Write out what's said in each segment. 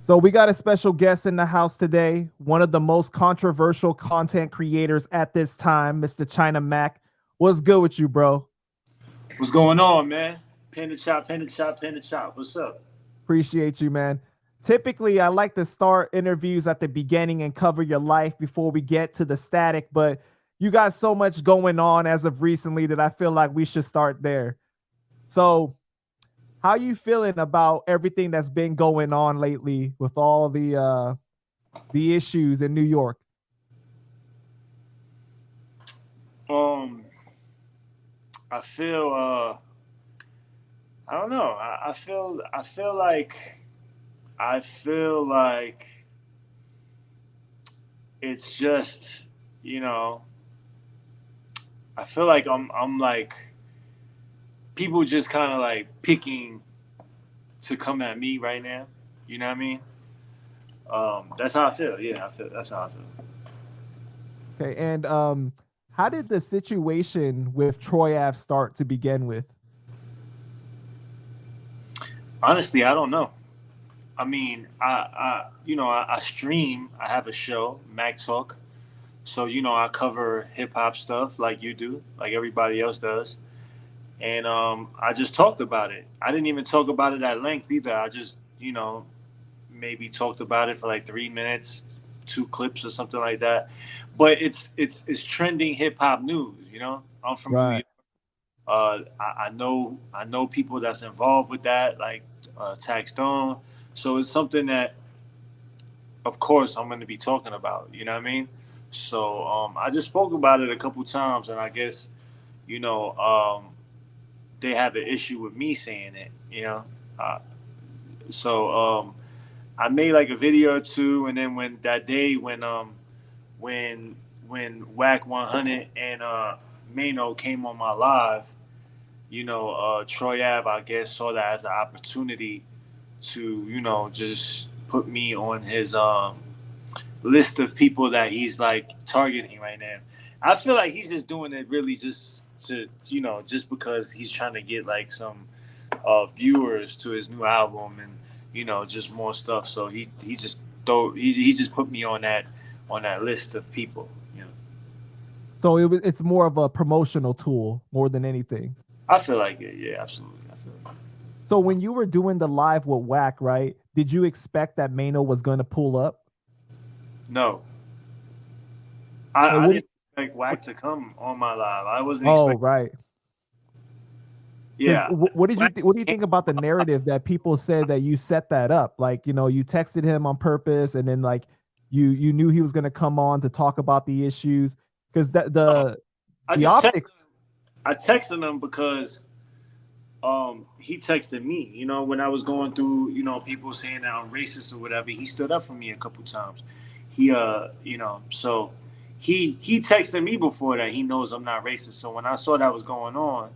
So we got a special guest in the house today, one of the most controversial content creators at this time, Mr. China Mac. What's good with you, bro? What's going on, man? Panda chop, panda chop, panda chop. What's up? Appreciate you, man. Typically, I like to start interviews at the beginning and cover your life before we get to the static, but you got so much going on as of recently that I feel like we should start there. So, how you feeling about everything that's been going on lately with all the issues in New York? I feel I don't know. I feel like it's just, you know, I feel like I'm like people just kind of like picking to come at me right now. You know what I mean? That's how I feel. Yeah, I feel that's how I feel. Okay, and how did the situation with Troy Ave start to begin with? Honestly, I don't know. I mean, I stream. I have a show, Mac Talk. So I cover hip hop stuff like you do, like everybody else does. And I just talked about it. I didn't even talk about it at length either. I just maybe talked about it for like 3 minutes, two clips or something like that. But it's trending hip hop news. I'm from New Right. York. I know people that's involved with that, like Tax Stone. So it's something that, of course, I'm going to be talking about. You know what I mean? So I just spoke about it a couple times, and I guess you know they have an issue with me saying it. Uh, so I made like a video or two, and then when that day when Whack 100 and Mano came on my live, Troy Ave, I guess, saw that as an opportunity to, just put me on his list of people that he's like targeting right now. I feel like he's just doing it really just to, just because he's trying to get like some viewers to his new album and, just more stuff. So he just he just put me on that list of people. So it's more of a promotional tool more than anything. I feel like it. Yeah, absolutely. I feel like it. So when you were doing the live with Whack, right? Did you expect that Mano was going to pull up? No, Hey, I what do didn't you, expect Whack to come on my live. I wasn't oh, expecting. right. Because Yeah, what did you Whack what do you came think about the on my live. narrative that people said that you set that up? Like, you texted him on purpose, and then like you knew he was going to come on to talk about the issues because that No, I the just texted optics. him. I texted him because he texted me. When I was going through, people saying that I'm racist or whatever, he stood up for me a couple times. So he texted me before that. He knows I'm not racist. So when I saw that was going on,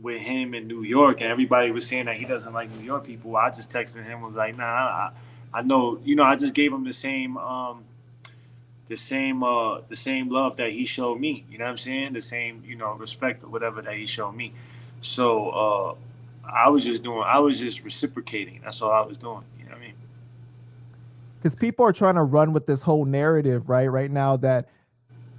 with him in New York, and everybody was saying that he doesn't like New York people, I just texted him was like, nah, I know. I just gave him the same love that he showed me. You know what I'm saying? The same, respect or whatever that he showed me. So I was just reciprocating. That's all I was doing. You know what I mean? Because people are trying to run with this whole narrative right now that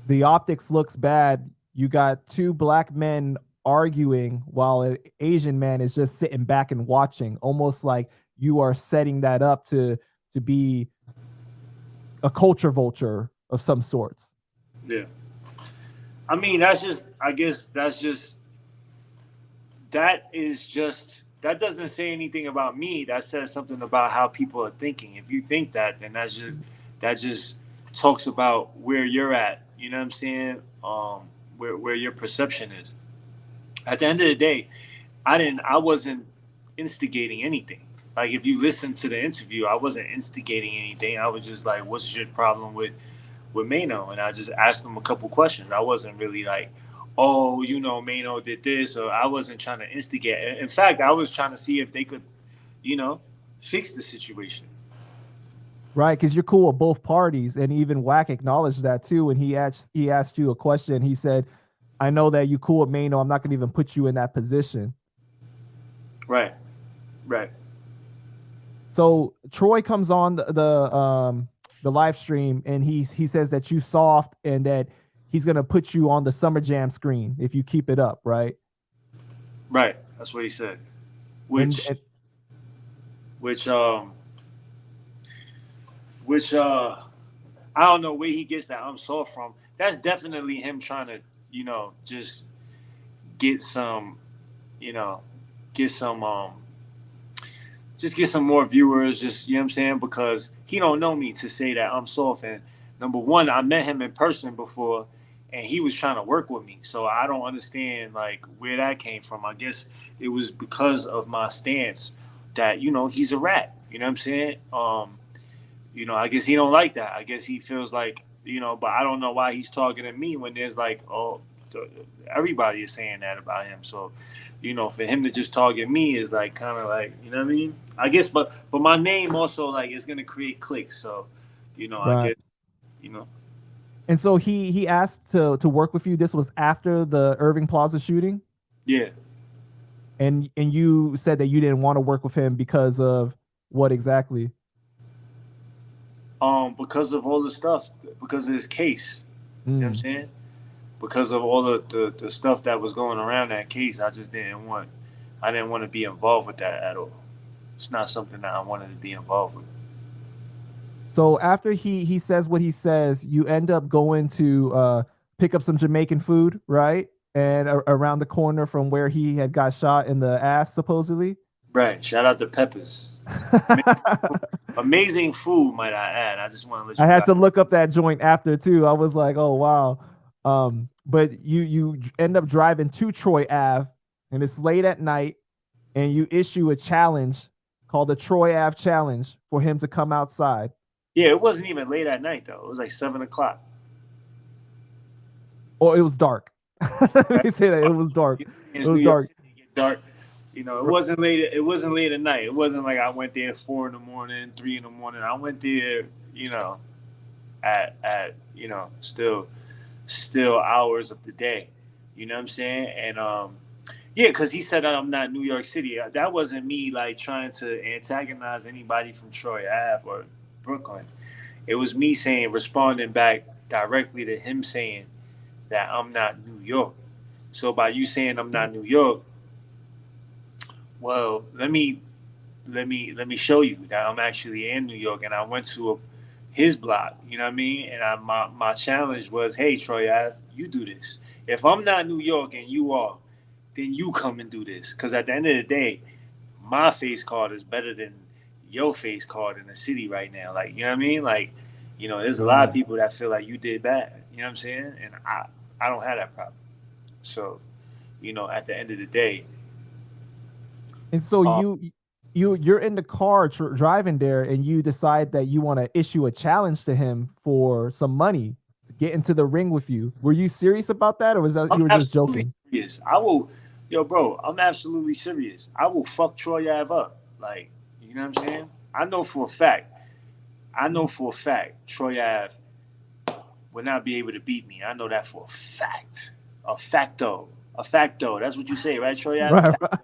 the optics looks bad. You got two black men arguing while an Asian man is just sitting back and watching, almost like you are setting that up to be a culture vulture of some sorts. Yeah. I mean, that's just. I guess that's just. That doesn't say anything about me. That says something about how people are thinking. If you think that, then that just talks about where you're at. You know what I'm saying? Where your perception is. At the end of the day, I wasn't instigating anything. Like if you listen to the interview, I wasn't instigating anything. I was just like, "What's your problem with Mano?" And I just asked him a couple questions. I wasn't really like, "Oh, Mano did this," or I wasn't trying to instigate. In fact, I was trying to see if they could, you know, fix the situation. Right, because you're cool with both parties, and even Wack acknowledged that too. And he asked you a question. He said, "I know that you cool with Mano. I'm not going to even put you in that position." Right. Right. So Troy comes on the live stream and he says that you soft and that he's gonna put you on the Summer Jam screen if you keep it up, right? Right. That's what he said. And, Which and which which I don't know where he gets that I'm soft from. That's definitely him trying to, just get some, you know, get some just get some more viewers, just, you know what I'm saying? Because he don't know me to say that I'm soft. And number one, I met him in person before and he was trying to work with me. So I don't understand like where that came from. I guess it was because of my stance that, he's a rat. You know what I'm saying? I guess he don't like that. I guess he feels like, but I don't know why he's talking to me when there's like, everybody is saying that about him. So, for him to just target me is like kind of like, you know what I mean? I guess, but my name also like is gonna create clicks. So, I right. guess, you know, And so he asked to work with you. This was after the Irving Plaza shooting, yeah. and you said that you didn't want to work with him because of what exactly? Because of all the stuff, because of his case. You know what I'm Mm. saying? Because of all the stuff that was going around that case, I didn't want to be involved with that at all. It's not something that I wanted to be involved with. So after he says what he says, you end up going to pick up some Jamaican food, right? And around the corner from where he had got shot in the ass, supposedly. Right. Shout out to Peppers. Amazing food, might I add. I just want to let I you had guys. to look up that joint after too. I was like, oh wow. But you end up driving to Troy Ave, and it's late at night, and you issue a challenge called the Troy Ave Challenge for him to come outside. Yeah, it wasn't even late at night though. It was like 7 o'clock. Or it was dark. Let Right? me say that it was dark. It It's New was York dark. City, it get dark. It wasn't late. It wasn't late at night. It wasn't like I went there 4 in the morning, 3 in the morning. I went there, at still hours of the day. You know what I'm saying? And yeah, because he said that I'm not New York City. That wasn't me like trying to antagonize anybody from Troy Ave or Brooklyn. It was me saying, responding back directly to him saying that I'm not New York. So by you saying I'm not New York, well, let me show you that I'm actually in New York, and I went to his block. You know what I mean? And my challenge was, hey Troy Ave, you do this. If I'm not New York and you are, then you come and do this. Because at the end of the day, my face card is better than your face card in the city right now. Like, you know what I mean? Like, there's a lot of Right. people that feel like you did bad. You know what I'm saying? And I don't have that problem. So, at the end of the day, And so uh, you're in the car driving there, and you decide that you want to issue a challenge to him for some money to get into the ring with you. Were you serious about that, or was that I'm you were just absolutely joking? serious. I will, yo, bro. I'm absolutely serious. I will fuck Troy Ave up. Like, you know what I'm saying? I know for a fact. I know for a fact Troy Ave will not be able to beat me. I know that for a fact. A facto. A facto. That's what you say, right, Troy Ave? Right, right.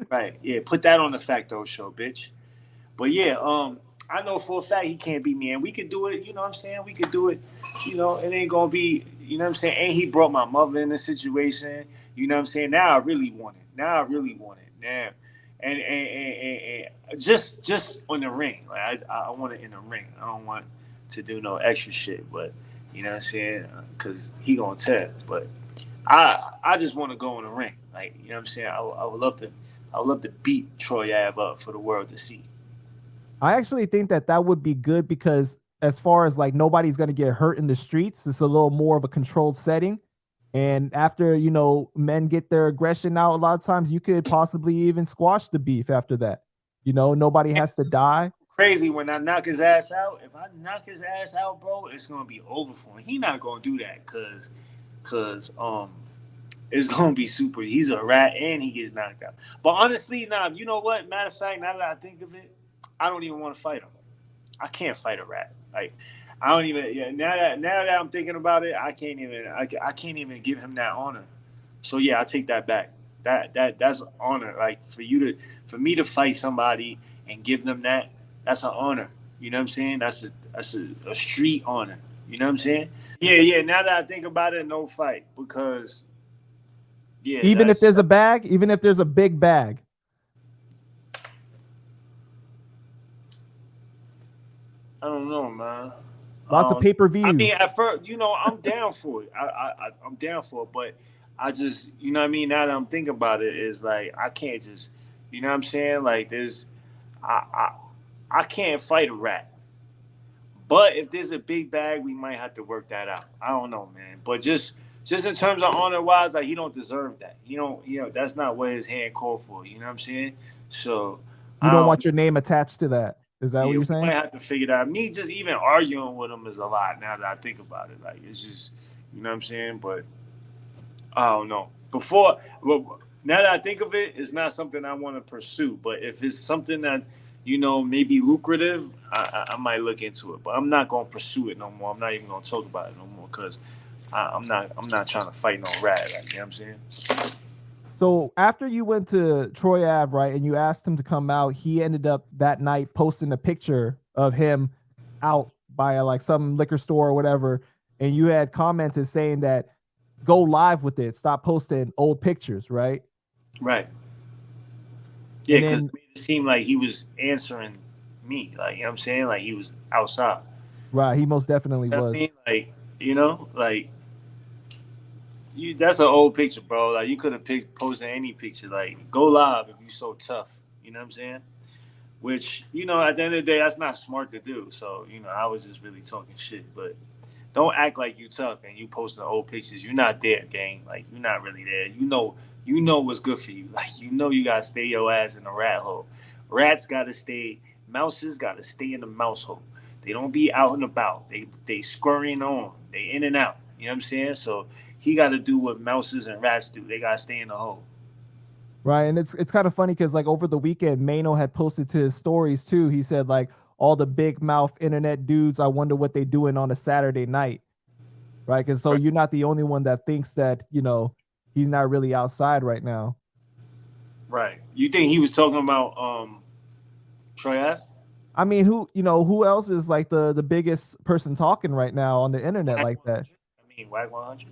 Right. Yeah. Put that on the facto show, bitch. But yeah, I know for a fact he can't beat me, and we could do it. You know what I'm saying? We could do it. It ain't gonna be. You know what I'm saying? And he brought my mother in this situation. You know what I'm saying? Now I really want it. Now I really want it. Now, and just on the ring. Like I want it in the ring. I don't want to do no extra shit. But you know what I'm saying? Because he gonna tell. But I just want to go in the ring. Like, you know what I'm saying? I would love to. I would love to beat Troy Ave up for the world to see. I actually think that that would be good because as far as like nobody's going to get hurt in the streets, it's a little more of a controlled setting. And after, men get their aggression out, a lot of times you could possibly even squash the beef after that. Nobody has to die. Crazy when I knock his ass out. If I knock his ass out, bro, it's gonna be over for him. He not gonna do that cause it's gonna be super. He's a rat and he gets knocked out. But honestly, nah, you know what? Matter of fact, now that I think of it, I don't even want to fight him. I can't fight a rat. Like I don't even. Yeah, now that I'm thinking about it, I can't even give him that honor. So yeah, I take that back. That's an honor. Like for me to fight somebody and give them that, that's an honor. You know what I'm saying? That's a street honor. You know what I'm saying? Yeah, yeah. Now that I think about it, no fight because yeah, Even if that's there's a bag, even if there's a big bag. I don't know, man. Lots of I pay-per-views. mean, at first, I'm down for it. I'm down for it, but I just, you know what I mean. Now that I'm thinking about it, is like I can't just, you know what I'm saying? Like I, I, I can't fight a rat. But if there's a big bag, we might have to work that out. I don't know, man. But just in terms of honor wise, like he don't deserve that. He don't, that's not what his hand called for. You know what I'm saying? So You I don't don't. want your name attached to that. Is that what Yeah, you're we saying? might have to figure that out. Me just even arguing with him is a lot now that I think about it. Like it's just, you know what I'm saying? But I don't know. Well, now that I think of it, it's not something I want to pursue. But if it's something that maybe lucrative, I might look into it. But I'm not gonna pursue it no more. I'm not even gonna talk about it no more because I'm not trying to fight no rat. Like, you know what I'm saying? So after you went to Troy Ave, right, and you asked him to come out, he ended up that night posting a picture of him out by like some liquor store or whatever, and you had commented saying that go live with it, stop posting old pictures, right? Right. Yeah, And because then it made it seem like he was answering me. Like, you know what I'm saying? Like he was outside. right, he most definitely You know what I was. mean? Like, like that's an old picture, bro. Like you could have posted any picture. Like go live if you so tough. You know what I'm saying? Which, at the end of the day, that's not smart to do. So, I was just really talking shit. But don't act like you tough and you posting old pictures. You're not there, gang. Like you're not really there. You know what's good for you. Like you gotta stay your ass in the rat hole. Rats gotta stay. Mouses gotta stay in the mouse hole. They don't be out and about. They scurrying on. They in and out. You know what I'm saying? So he got to do what mouses and rats do. They got to stay in the hole. Right. And it's kind of funny because like over the weekend, Mano had posted to his stories too. He said like all the big mouth internet dudes, I wonder what they doing on a Saturday night. Right. Cause so Right. you're not the only one that thinks that, he's not really outside right now. Right. You think he was talking about Troy Ave? I mean, who else is like the biggest person talking right now on the internet Whack like that? 100? I mean, Whack 100.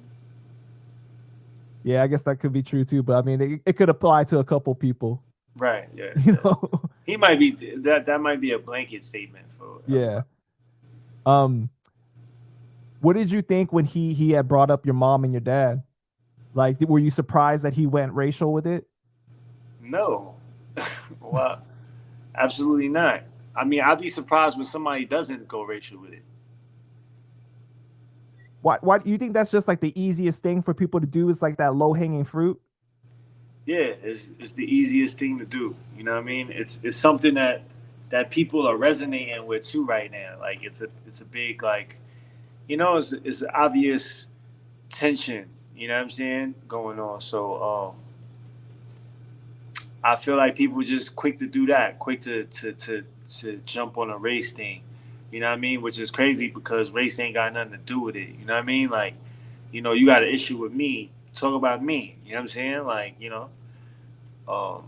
Yeah, I guess that could be true too. But I mean, it could apply to a couple people, Right. Yeah. you Yeah. know? He might be that might be a blanket statement for Yeah. everybody. Um, what did you think when he had brought up your mom and your dad? Like, were you surprised that he went racial with it? No. Well, absolutely not. I mean, I'd be surprised when somebody doesn't go racial with it. Why do you think that's just like the easiest thing for people to do? Is like that low hanging fruit? Yeah, it's the easiest thing to do. You know what I mean? It's something that people are resonating with too right now. Like it's a big like it's obvious tension. You know what I'm saying going on. So I feel like people just quick to do that, quick to jump on a race thing. You know what I mean? Which is crazy because race ain't got nothing to do with it. You know what I mean? Like, you got an issue with me. Talk about me. You know what I'm saying? Like, um,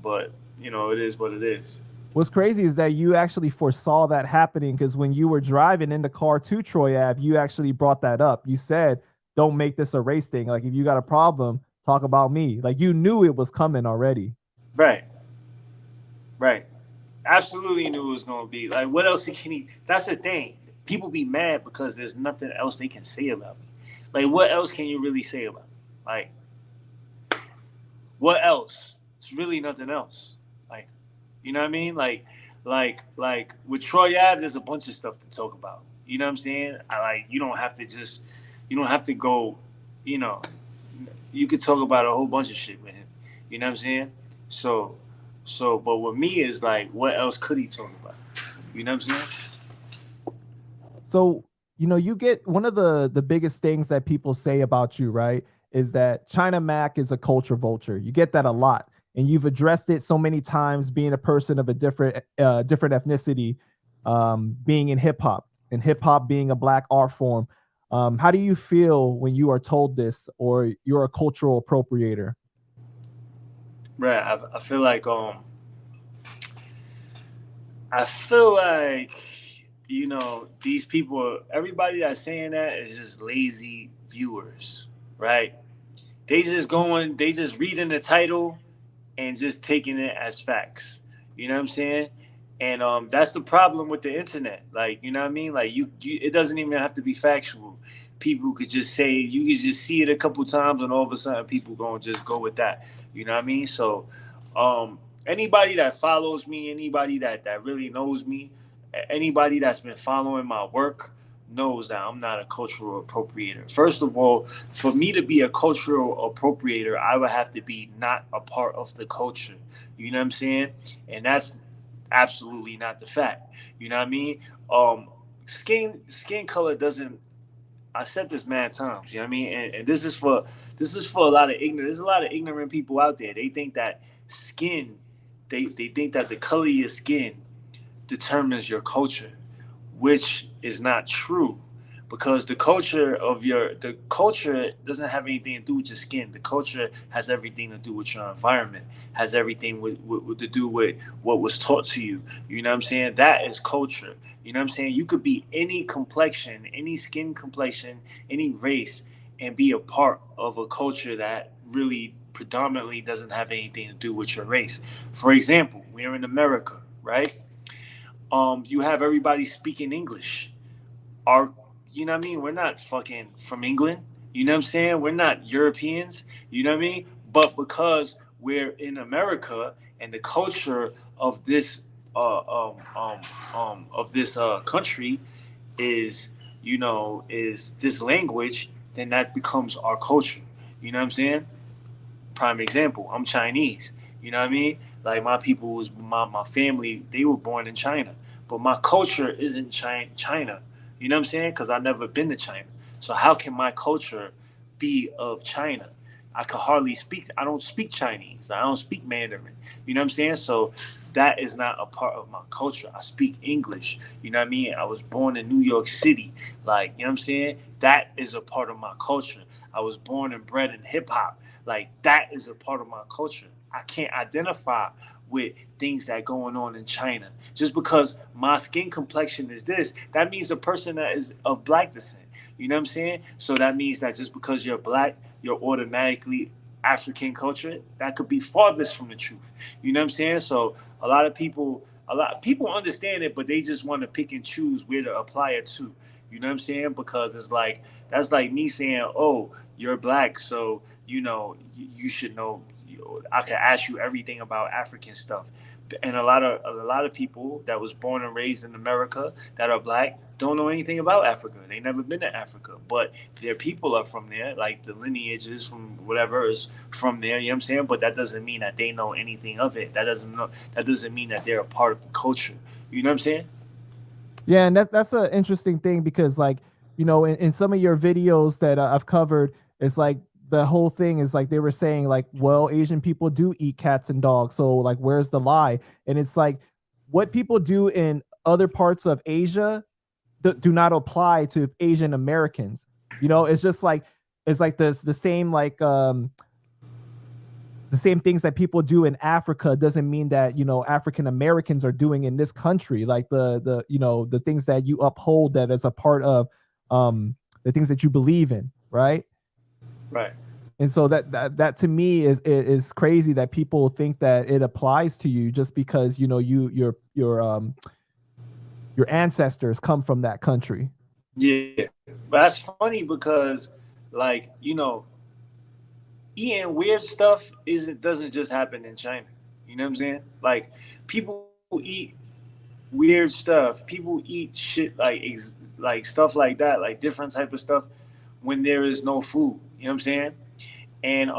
but it is what it is. What's crazy is that you actually foresaw that happening because when you were driving in the car to Troy Ave, you actually brought that up. You said, "Don't make this a race thing. Like, if you got a problem, talk about me." Like, you knew it was coming already. Right. Right. Absolutely knew it was gonna be. Like, what else can he? That's the thing. People be mad because there's nothing else they can say about me. Like, what else can you really say about me? Like, what else? It's really nothing else. Like, you know what I mean? Like with Troy Ave, there's a bunch of stuff to talk about. You know what I'm saying? You don't have to you don't have to go. You know, you could talk about a whole bunch of shit with him. You know what I'm saying? So, but with me is like, what else could he talk about? You know what I'm saying? So, you get one of the biggest things that people say about you, right? Is that China Mac is a culture vulture. You get that a lot. And you've addressed it so many times being a person of a different ethnicity, being in hip hop and hip hop being a black art form. How do you feel when you are told this or you're a cultural appropriator? Right. I feel like, you know, these people, everybody that's saying that is just lazy viewers, right? They just reading the title and just taking it as facts. You know what I'm saying? And that's the problem with the internet. Like, you know what I mean? Like, it doesn't even have to be factual. People could just say, you could just see it a couple times, and all of a sudden, people gonna just go with that. You know what I mean? So, anybody that follows me, anybody that really knows me, anybody that's been following my work knows that I'm not a cultural appropriator. First of all, for me to be a cultural appropriator, I would have to be not a part of the culture. You know what I'm saying? And that's absolutely not the fact. You know what I mean? Skin color doesn't. I said this mad times. You know what I mean? And this is for a lot of ignorant. There's a lot of ignorant people out there. They think that skin, they think that the color of your skin determines your culture, which is not true, because the culture doesn't have anything to do with your skin. The culture has everything to do with your environment, has everything to do with what was taught to you. You know what I'm saying? That is culture. You know what I'm saying? You could be any complexion, any skin complexion, any race, and be a part of a culture that really predominantly doesn't have anything to do with your race. For example, we're in America, right? You have everybody speaking English. Our, you know what I mean? We're not fucking from England. You know what I'm saying? We're not Europeans. You know what I mean? But because we're in America and the culture of this country is, you know, is this language, then that becomes our culture. You know what I'm saying? Prime example, I'm Chinese. You know what I mean? Like my people was my family, they were born in China. But my culture isn't China. You know what I'm saying? Because I've never been to China. So how can my culture be of China? I could hardly speak. I don't speak Chinese. I don't speak Mandarin. You know what I'm saying? So that is not a part of my culture. I speak English. You know what I mean? I was born in New York City. Like, you know what I'm saying? That is a part of my culture. I was born and bred in hip hop. Like, that is a part of my culture. I can't identify with things that going on in China. Just because my skin complexion is this, that means a person that is of black descent. You know what I'm saying? So that means that just because you're black, you're automatically African culture. That could be farthest from the truth. You know what I'm saying? So a lot of people understand it, but they just want to pick and choose where to apply it to. You know what I'm saying? Because it's like that's like me saying, "Oh, you're black, so you know you should know." I can ask you everything about African stuff, and a lot of people that was born and raised in America that are black don't know anything about Africa. They never been to Africa, but their people are from there. Like the lineages from whatever is from there. You know what I'm saying? But that doesn't mean that they know anything of it. That doesn't mean that they're a part of the culture. You know what I'm saying? Yeah, and that's an interesting thing because, like, you know, in some of your videos that I've covered, it's like the whole thing is like they were saying like, well, Asian people do eat cats and dogs, so like, where's the lie? And it's like what people do in other parts of Asia do not apply to Asian Americans. You know, it's just like it's like the same like the same things that people do in Africa doesn't mean that, you know, African Americans are doing in this country. Like the you know, the things that you uphold that as a part of the things that you believe in, right? Right. And so that to me is crazy that people think that it applies to you just because, you know, your ancestors come from that country. Yeah, but that's funny because, like, you know, eating weird stuff isn't doesn't just happen in China. You know what I'm saying? Like, people eat weird stuff. People eat shit like like stuff like that, like different type of stuff when there is no food. You know what I'm saying? And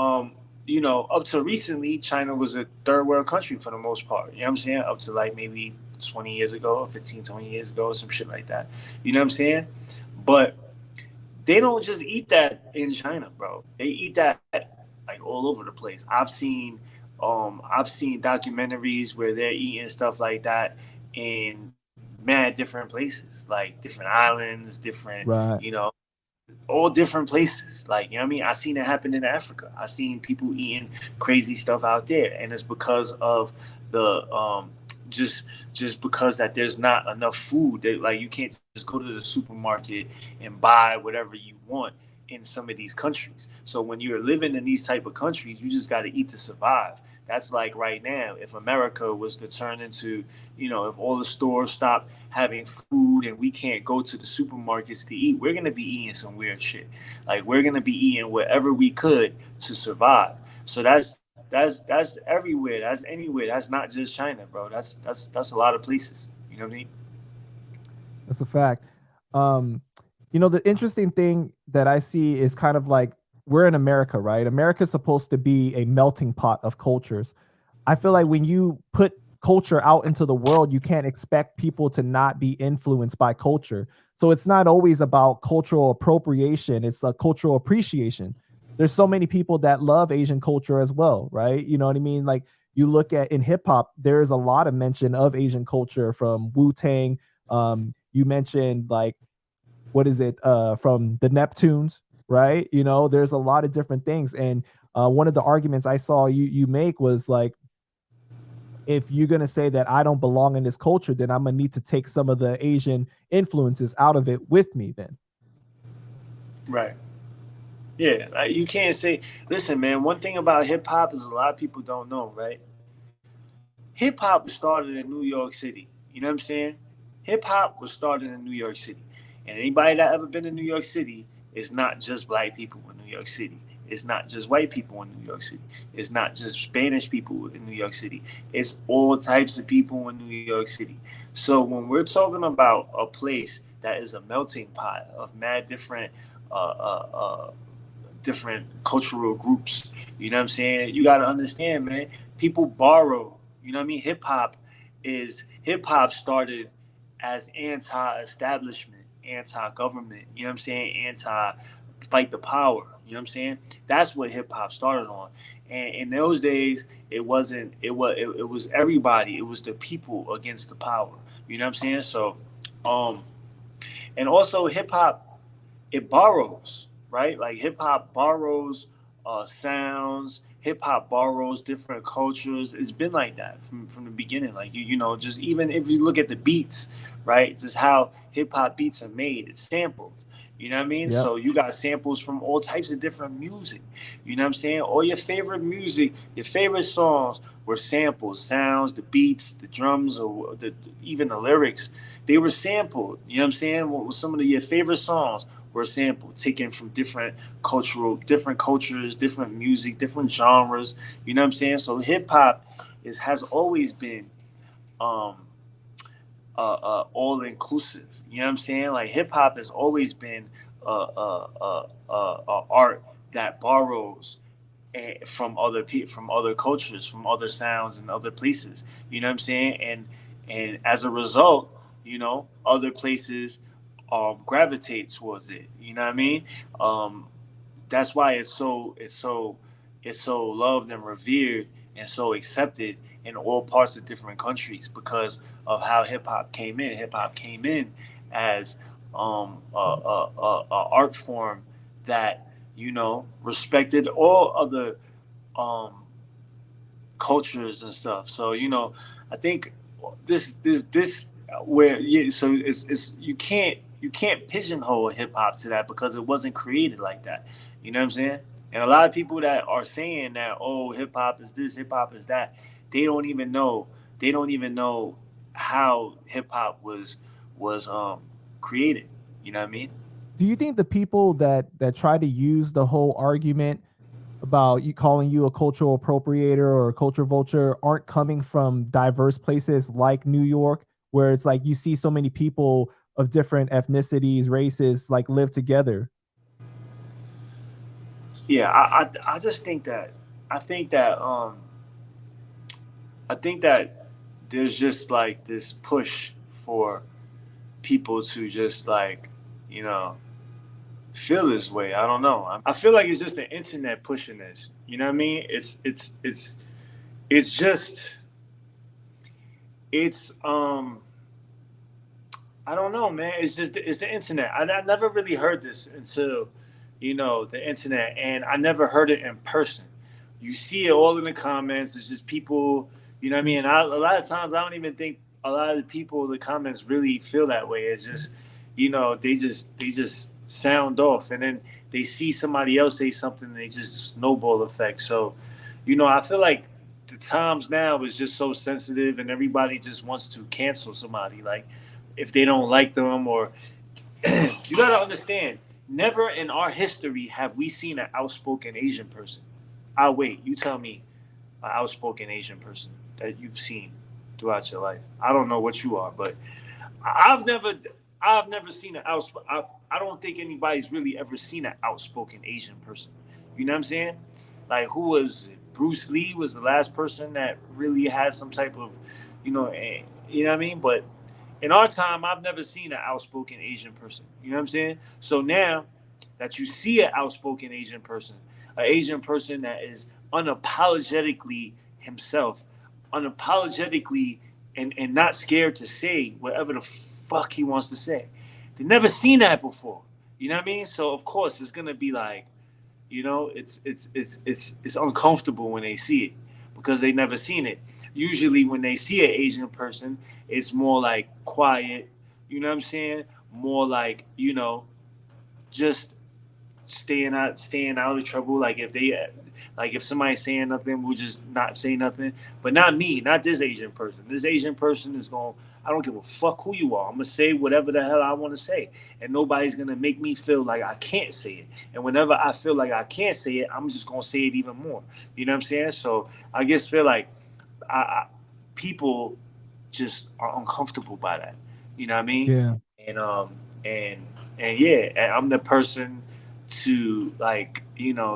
you know, up to recently, China was a third world country for the most part. You know what I'm saying? Up to like maybe 20 years ago, or 15, 20 years ago, or some shit like that. You know what I'm saying? But they don't just eat that in China, bro. They eat that like all over the place. I've seen documentaries where they're eating stuff like that in mad different places, like different islands, different, Right. you know, all different places. Like, you know what I mean? I seen it happen in Africa. I seen people eating crazy stuff out there, and it's because of the just just because that there's not enough food. That, like, you can't just go to the supermarket and buy whatever you want in some of these countries. So when you're living in these type of countries, you just got to eat to survive. That's like right now, if America was to turn into, if all the stores stop having food and we can't go to the supermarkets to eat, we're gonna be eating some weird shit. Like, we're gonna be eating whatever we could to survive. So that's everywhere. That's anywhere. That's not just China, bro. That's a lot of places. You know what I mean? That's a fact. Um, the interesting thing that I see is kind of like we're in America, right? America's supposed to be a melting pot of cultures. I feel like when you put culture out into the world, you can't expect people to not be influenced by culture. So it's not always about cultural appropriation, it's a cultural appreciation. There's so many people that love Asian culture as well, right? You know what I mean? Like, you look at in hip hop, there's a lot of mention of Asian culture from Wu-Tang. You mentioned, like, what is it, from the Neptunes, right? There's a lot of different things. And one of the arguments I saw you make was like, if you're going to say that I don't belong in this culture, then I'm going to need to take some of the Asian influences out of it with me then. Right. Yeah. Like, you can't say. Listen, man. One thing about hip hop is a lot of people don't know, right? Hip hop was started in New York City. You know what I'm saying? Hip hop was started in New York City. And anybody that ever been to New York City, it's not just black people in New York City. It's not just white people in New York City. It's not just Spanish people in New York City. It's all types of people in New York City. So when we're talking about a place that is a melting pot of mad uh, uh, uh, different cultural groups. You know what I'm saying? You got to understand, man. People borrow. You know what I mean? Hip hop started as anti-establishment, anti-government. You know what I'm saying? Anti-fight the power. You know what I'm saying? That's what hip hop started on. And in those days, it wasn't. It was everybody. It was the people against the power. You know what I'm saying? So, um, and also hip hop, it borrows, right? Like, hip hop borrows sounds. Hip hop borrows different cultures. It's been like that from the beginning. Like, just even if you look at the beats, right? Just how hip hop beats are made. It's sampled. You know what I mean? Yep. So you got samples from all types of different music. You know what I'm saying? All your favorite music, your favorite songs were samples, sounds, the beats, the drums, or even the lyrics. They were sampled. You know what I'm saying? What was some of your favorite songs were sampled, taken from different cultures, different music, different genres. You know what I'm saying? So hip hop has always been um, all inclusive. You know what I'm saying? Like, hip hop has always been art that borrows from other cultures, from other sounds and other places. You know what I'm saying? And as a result, other places gravitate towards it. You know what I mean? Um, that's why it's so loved and revered and so accepted in all parts of different countries because of how hip hop came in. Hip hop came in as a art form that respected all other um, cultures and stuff. So I think this where so it's you can't pigeonhole hip hop to that because it wasn't created like that. You know what I'm saying? And a lot of people that are saying that, oh, hip hop is this, hip hop is that, they don't even know. They don't even know how hip hop was created. You know what I mean? Do you think the people that try to use the whole argument about you calling you a cultural appropriator or a culture vulture aren't coming from diverse places like New York, where it's like you see so many people of different ethnicities, races, like live together? Yeah, I just think that I think that I think that there's just like this push for people to just like, you know, feel this way. I don't know. I feel like it's just the internet pushing this. You know what I mean? It's just it's I don't know, man. It's the internet. I never really heard this until the internet, and I never heard it in person. You see it all in the comments. It's just people, you know what I mean? A lot of times, I don't even think a lot of the people in the comments really feel that way. It's just, they just sound off, and then they see somebody else say something, and they just snowball effect. So, I feel like the times now is just so sensitive, and everybody just wants to cancel somebody, like if they don't like them, or you gotta understand. Never in our history have we seen an outspoken Asian person. I'll wait. You tell me an outspoken Asian person that you've seen throughout your life. I don't know what you are, but I've never, I've never seen an outspoken. I don't think anybody's really ever seen an outspoken Asian person. You know what I'm saying? Like, who was it? Bruce Lee was the last person that really had some type of, you know what I mean? But in our time, I've never seen an outspoken Asian person. You know what I'm saying? So now that you see an outspoken Asian person, an Asian person that is unapologetically himself, unapologetically and not scared to say whatever the fuck he wants to say. They never seen that before. You know what I mean? So of course it's gonna be like, it's uncomfortable when they see it because they never seen it. Usually when they see an Asian person, it's more like quiet. You know what I'm saying? More like just staying out of trouble. Like if somebody's saying nothing, we'll just not say nothing. But not me, not this Asian person. This Asian person is going. I don't give a fuck who you are. I'm gonna say whatever the hell I want to say, and nobody's gonna make me feel like I can't say it. And whenever I feel like I can't say it, I'm just gonna say it even more. You know what I'm saying? So I just feel like people just are uncomfortable by that. You know what I mean? Yeah. And and yeah, and I'm the person to like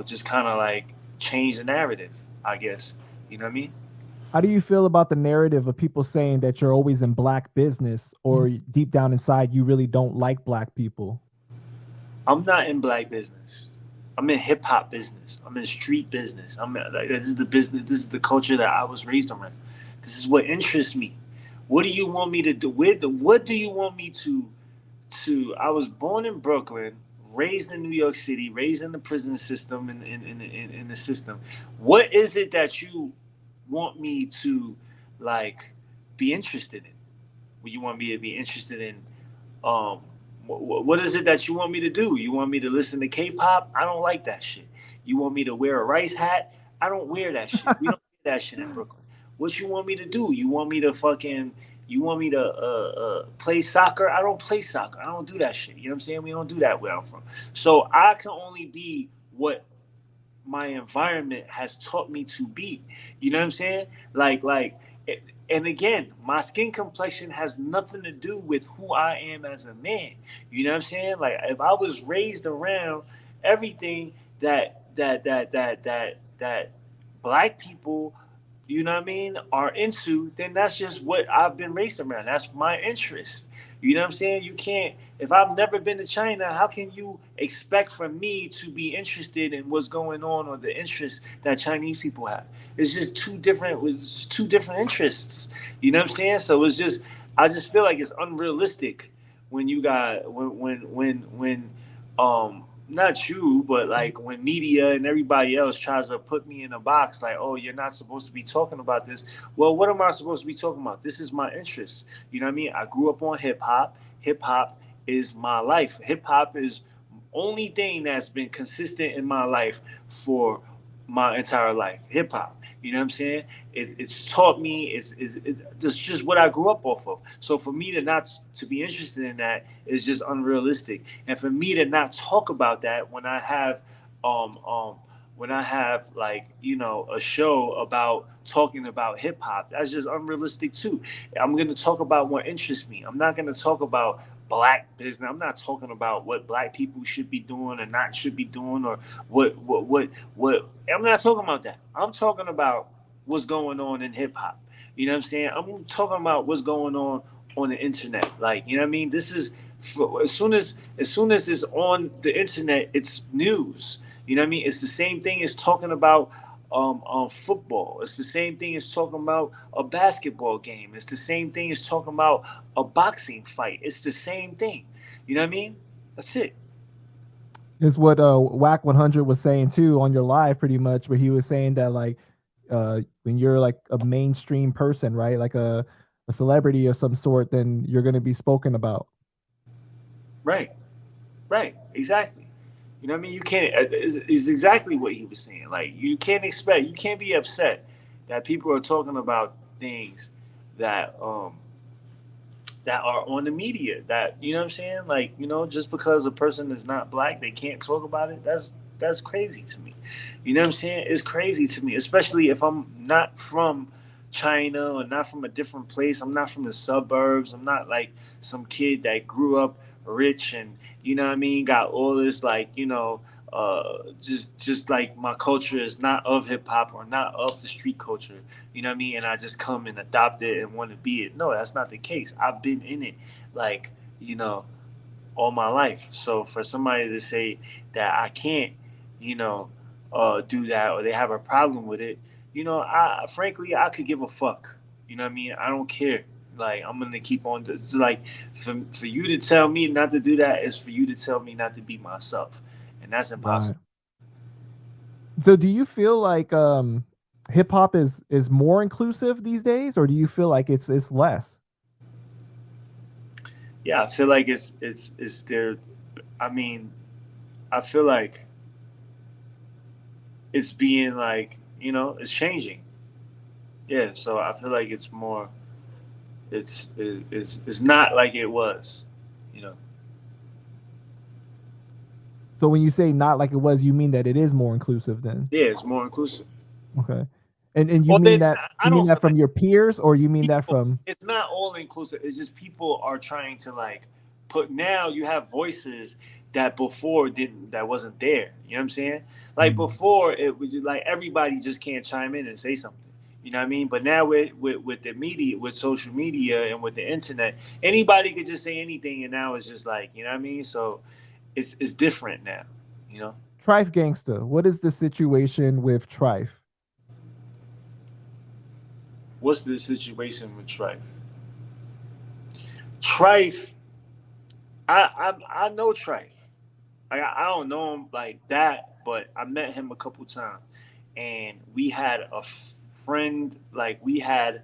just kind of like change the narrative. I guess you know what I mean. How do you feel about the narrative of people saying that you're always in black business, or deep down inside you really don't like black people? I'm not in black business. I'm in hip hop business. I'm in street business. Like, this is the business. This is the culture that I was raised around. This is what interests me. What do you want me to do? What do you want me to? I was born in Brooklyn, raised in New York City, raised in the prison system, in the system. What is it that you want me to like be interested in? What you want me to be interested in? Um, what is it that you want me to do? You want me to listen to K-pop? I don't like that shit. You want me to wear a rice hat? I don't wear that shit. We don't wear that shit in Brooklyn. What you want me to do? You want me to play soccer? I don't play soccer. I don't do that shit. You know what I'm saying? We don't do that where I'm from. So I can only be what my environment has taught me to be. You know what I'm saying? And again, my skin complexion has nothing to do with who I am as a man. You know what I'm saying? Like if I was raised around everything that black people, you know what I mean, are into, then that's just what I've been raised around. That's my interest. You know what I'm saying? You can't, if I've never been to China, how can you expect from me to be interested in what's going on or the interests that Chinese people have? It's two different interests. You know what I'm saying? So I just feel like it's unrealistic when you got, when not you, but like when media and everybody else tries to put me in a box, like, oh, you're not supposed to be talking about this. Well, what am I supposed to be talking about? This is my interest. You know what I mean? I grew up on hip hop. Hip hop is my life. Hip hop is only thing that's been consistent in my life for my entire life. Hip hop. You know what I'm saying? It's taught me. It's just what I grew up off of. So for me to not to be interested in that is just unrealistic. And for me to not talk about that um um when I have like a show about talking about hip hop, that's just unrealistic too. I'm gonna talk about what interests me. I'm not gonna talk about black business. I'm not talking about what black people should be doing or not should be doing, or what. I'm not talking about that. I'm talking about what's going on in hip hop. You know what I'm saying? I'm talking about what's going on the internet. Like, you know what I mean? This is as soon as it's on the internet, it's news. You know what I mean? It's the same thing as talking about football. It's the same thing as talking about a basketball game. It's the same thing as talking about a boxing fight. It's the same thing. You know what I mean? That's it. Is what Whack 100 was saying too on your live, pretty much, where he was saying that like when you're like a mainstream person, right, like a celebrity of some sort, then you're going to be spoken about. Right, right, exactly. You know what I mean? You can't. Is exactly what he was saying. Like you can't be upset that people are talking about things that that are on the media. That you know what I'm saying? Like just because a person is not black, they can't talk about it. That's crazy to me. You know what I'm saying? It's crazy to me, especially if I'm not from China or not from a different place. I'm not from the suburbs. I'm not like some kid that grew up rich and you know what I mean, got all this like just like my culture is not of hip hop or not of the street culture. You know what I mean? And I just come and adopt it and want to be it. No, that's not the case. I've been in it, like you know, all my life. So for somebody to say that I can't, you know, do that or they have a problem with it, I frankly I could give a fuck. You know what I mean? I don't care. Like I'm gonna keep on. It's like for you to tell me not to do that is for you to tell me not to be myself, and that's Right. impossible. So do you feel like hip hop is more inclusive these days, or do you feel like it's less? Yeah, I feel like it's there. I mean, I feel like it's being like it's changing. Yeah, so I feel like it's more. It's not like it was. You know. So when you say not like it was, you mean that it is more inclusive then? Yeah, it's more inclusive. Okay. And you Well, mean then that I don't feel from like your peers, or you mean that people. from It's not all inclusive. It's just people are trying to like put. Now you have voices that before didn't. That wasn't there. You know what I'm saying? Like mm, before, it was like everybody just can't chime in and say something. You know what I mean? But now with the media, with social media, and with the internet, anybody could just say anything, and now it's just like you know what I mean. So it's different now. You know. Trife Gangsta? What is the situation with Trife? What's the situation with Trife? Trife, I know Trife. I don't know him like that, but I met him a couple times, and we had a friend. Like we had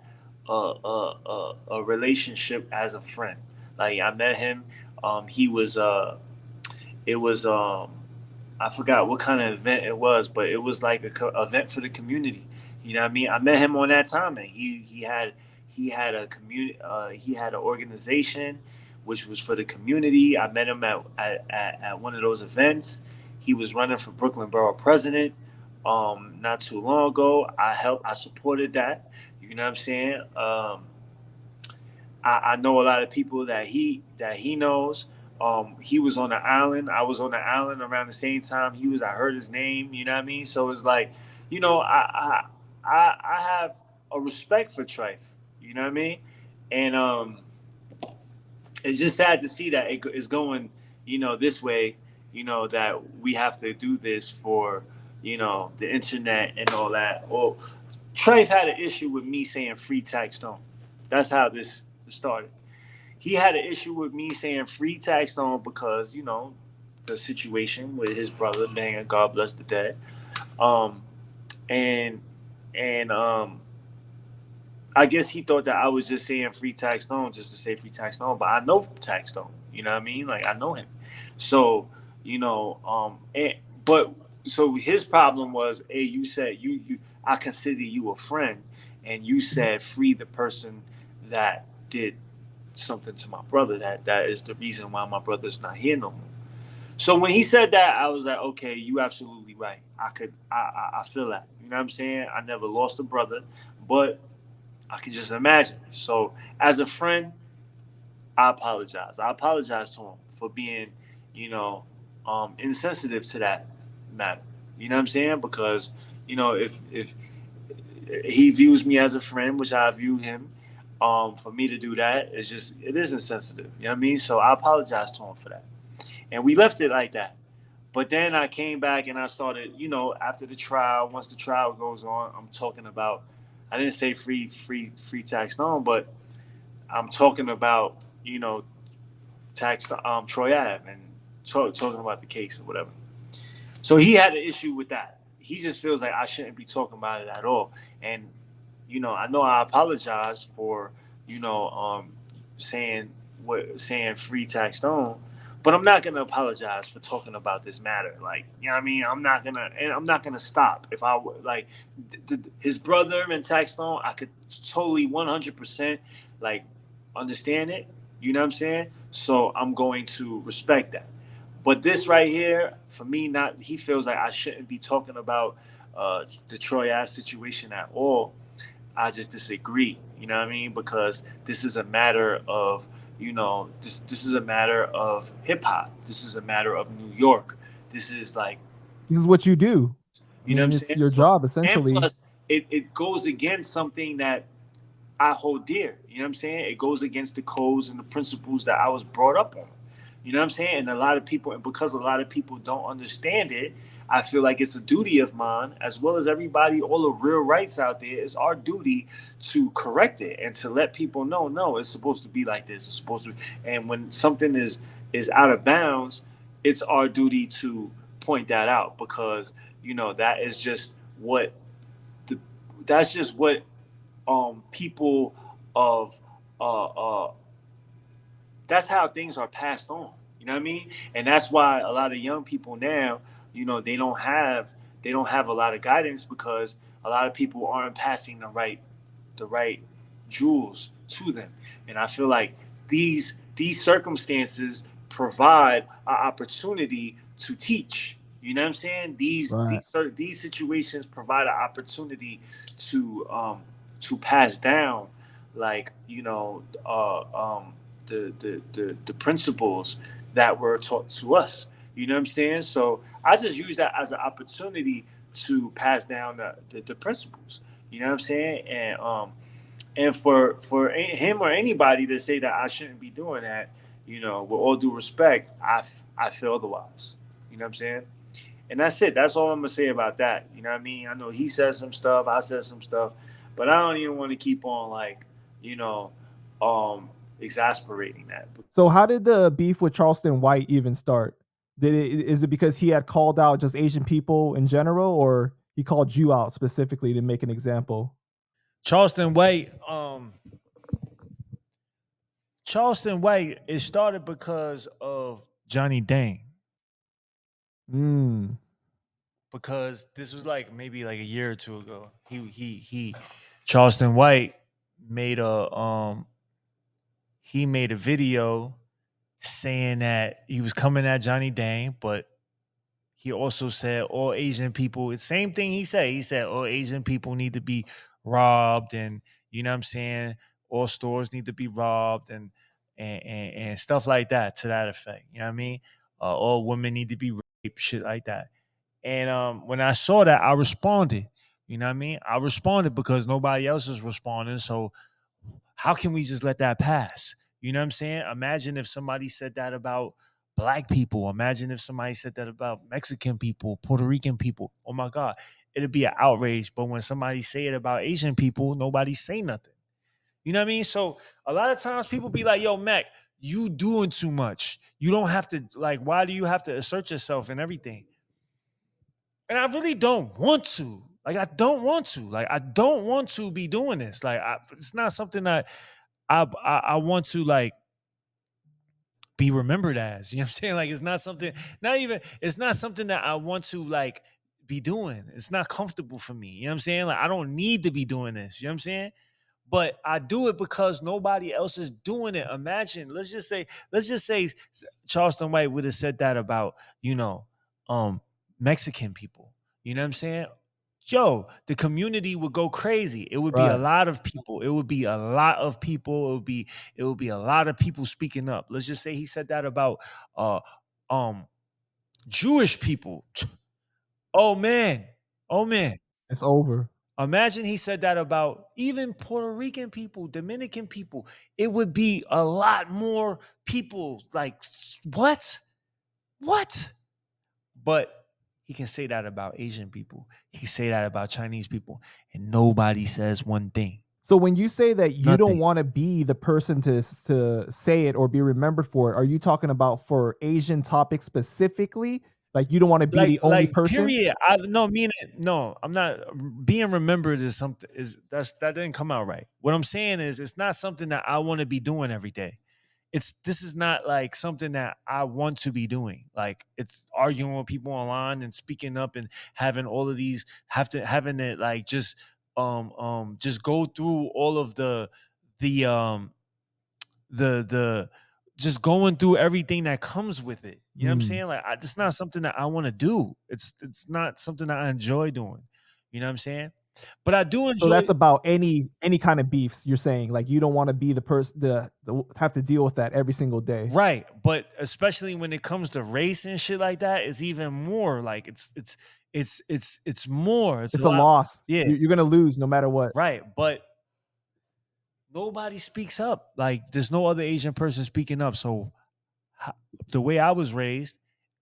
a relationship as a friend. Like I met him. He was it was I forgot what kind of event it was, but it was like a event for the community. You know what I mean? I met him on that time, and he had a community. He had an organization which was for the community. I met him at one of those events. He was running for Brooklyn Borough President not too long ago. I supported that. You know what I'm saying? I know a lot of people that he knows. He was on the island. I was on the island around the same time he was. I heard his name. You know what I mean? So it's like, I have a respect for Trife. You know what I mean? And it's just sad to see that it's going, this way. That we have to do this for, the internet and all that. Well, Trife had an issue with me saying free tax stone. That's how this started. He had an issue with me saying free tax stone because the situation with his brother being God bless the dead, um, and I guess he thought that I was just saying free tax stone just to say free tax stone, but I know tax stone. You know what I mean? Like I know him, so and but so his problem was, hey, you said I consider you a friend, and you said free the person that did something to my brother. That is the reason why my brother's not here no more. So when he said that, I was like, okay, you absolutely right. I feel that. You know what I'm saying? I never lost a brother, but I can just imagine. So as a friend, I apologize. I apologize to him for being, you know, insensitive to that matter. You know what I'm saying? Because if he views me as a friend, which I view him, for me to do that, it is insensitive. You know what I mean? So I apologize to him for that, and we left it like that. But then I came back and I started, after the trial. Once the trial goes on, I'm talking about. I didn't say free tax loan, but I'm talking about tax Troy Ave and talking about the case or whatever. So he had an issue with that. He just feels like I shouldn't be talking about it at all. And I know I apologize for saying saying free tax stone, but I'm not gonna apologize for talking about this matter. Like, what I mean? I'm not gonna stop. If I like his brother and tax stone, I could totally 100% like understand it. You know what I'm saying? So I'm going to respect that. But this right here, for me, not he feels like I shouldn't be talking about the Troy Ave situation at all. I just disagree. You know what I mean? Because this is a matter of this is a matter of hip hop. This is a matter of New York. This is like, This is what you do. I you know what mean, I'm it's saying? your So, job and essentially. plus, it goes against something that I hold dear. You know what I'm saying? It goes against the codes and the principles that I was brought up on. You know what I'm saying? And a lot of people, and because a lot of people don't understand it, I feel like it's a duty of mine, as well as everybody, all the real rights out there, it's our duty to correct it and to let people know, no, it's supposed to be like this. It's supposed to be. And when something is out of bounds, it's our duty to point that out, because that is just what the that's just what people of that's how things are passed on. You know what I mean? And that's why a lot of young people now, they don't have a lot of guidance, because a lot of people aren't passing the right jewels to them. And I feel like these circumstances provide an opportunity to teach. You know what I'm saying? Right. These situations provide an opportunity to pass down, like, the principles that were taught to us. You know what I'm saying? So I just use that as an opportunity to pass down the principles. You know what I'm saying? And for him or anybody to say that I shouldn't be doing that, with all due respect, I feel otherwise. You know what I'm saying? And that's it. That's all I'm gonna say about that. You know what I mean? I know he said some stuff, I said some stuff, but I don't even want to keep on, like, you know, um, exasperating that. So how did the beef with Charleston White even start? Is it because he had called out just Asian people in general, or he called you out specifically to make an example? Charleston White, it started because of Johnny Dang. Mm. Because this was like maybe like a year or two ago. He Charleston White made a video saying that he was coming at Johnny Dang, but he also said all Asian people, it's same thing he said. He said all Asian people need to be robbed, and you know what I'm saying, all stores need to be robbed, and stuff like that, to that effect. You know what I mean? All women need to be raped, shit like that. And when I saw that, I responded. You know what I mean? I responded because nobody else is responding. So how can we just let that pass? You know what I'm saying? Imagine if somebody said that about black people. Imagine if somebody said that about Mexican people, Puerto Rican people. Oh my God, it'd be an outrage. But when somebody say it about Asian people, nobody say nothing. You know what I mean? So a lot of times people be like, yo, Mac, you doing too much. You don't have to, like, why do you have to assert yourself and everything? And I really don't want to. Like, I don't want to. Like, I don't want to be doing this. Like, it's not something that I want to, like, be remembered as. You know what I'm saying? Like, it's not something, it's not something that I want to, like, be doing. It's not comfortable for me. You know what I'm saying? Like, I don't need to be doing this. You know what I'm saying? But I do it because nobody else is doing it. Imagine, let's just say Charleston White would have said that about, um, Mexican people. You know what I'm saying? Joe, the community would go crazy. It would be a Right. lot of people. It would be a lot of people. It would be a lot of people speaking up. Let's just say he said that about uh um Jewish people. Oh man. Oh man. It's over. Imagine he said that about even Puerto Rican people, Dominican people. It would be a lot more people. Like, what? What? But he can say that about Asian people. He can say that about Chinese people. And nobody says one thing. So when you say that you don't Nothing. want to be the person to say it or be remembered for it, are you talking about for Asian topics specifically? Like, you don't want to be the only like person? period. I no meaning no. I'm not being remembered is something is that didn't come out right. What I'm saying is it's not something that I want to be doing every day. This is not like something that I want to be doing. Like it's arguing with people online and speaking up and having all of these having it like just go through all of the the just going through everything that comes with it. You know what I'm Mm. saying? Like it's not something that I want to do. It's not something that I enjoy doing. You know what I'm saying? But I do So enjoy that's about any kind of beefs you're saying. Like, you don't want to be the person the have to deal with that every single day. right, but especially when it comes to race and shit like that, it's even more like it's more. It's a It's a lot. loss. Yeah, You're gonna lose no matter what. right. But nobody speaks up. Like there's no other Asian person speaking up. So ho- the way I was raised,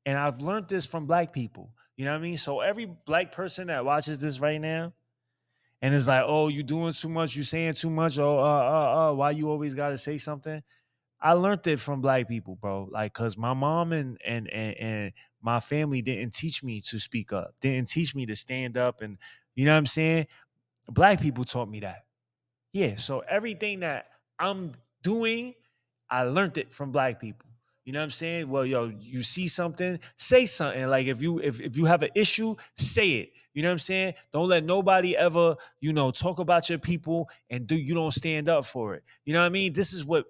and I've learned this from black people. You know what I mean? So every black person that watches this right now and is like, "Oh, you doing too much, you saying too much, oh, why you always got to say something?" I learned it from black people, bro. Like, cause my mom and my family didn't teach me to speak up, didn't teach me to stand up, and you know what I'm saying. Black people taught me that. Yeah, so everything that I'm doing, I learned it from black people. You know what I'm saying? Well, yo, you see something, say something. Like if you have an issue, say it. You know what I'm saying? Don't let nobody ever, talk about your people and you don't stand up for it. You know what I mean? This is what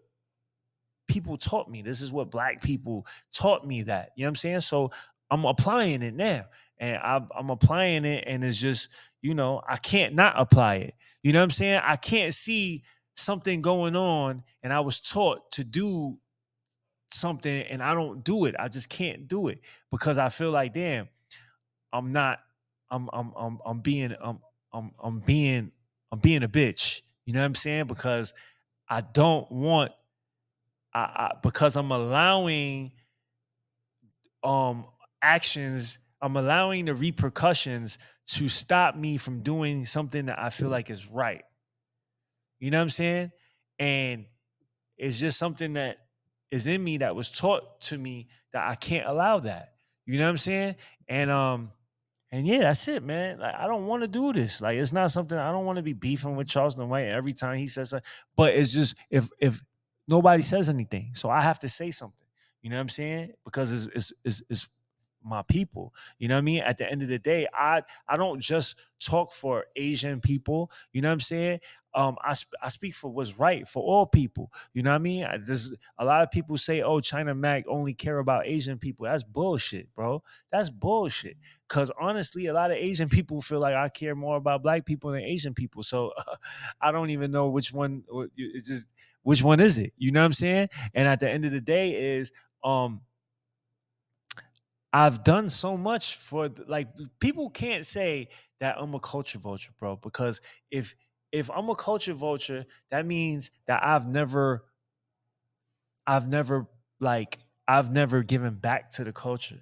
people taught me. This is what black people taught me that. You know what I'm saying? So I'm applying it now. And I'm applying it, and it's just, I can't not apply it. You know what I'm saying? I can't see something going on and I was taught to do something and I don't do it. I just can't do it because I feel like, damn, I'm not, I'm being, I'm being, I'm being a bitch. You know what I'm saying? Because I don't want, because I'm allowing um actions, I'm allowing the repercussions to stop me from doing something that I feel like is right. You know what I'm saying? And it's just something that is in me that was taught to me that I can't allow that. You know what I'm saying? And yeah, that's it, man. Like I don't want to do this. Like it's not something I don't want to be beefing with Charleston White every time he says something. But it's just if nobody says anything, so I have to say something. You know what I'm saying? Because it's my people. You know what I mean? At the end of the day, I don't just talk for Asian people. You know what I'm saying? I speak for what's right for all people. You know what I mean? There's a lot of people say, "Oh, China Mac only care about Asian people." That's bullshit, bro. That's bullshit. Because honestly, a lot of Asian people feel like I care more about black people than Asian people. So I don't even know which one. It's just which one is it? You know what I'm saying? And at the end of the day, is I've done so much for like people can't say that I'm a culture vulture, bro. Because if if I'm a culture vulture, that means that I've never I've never given back to the culture.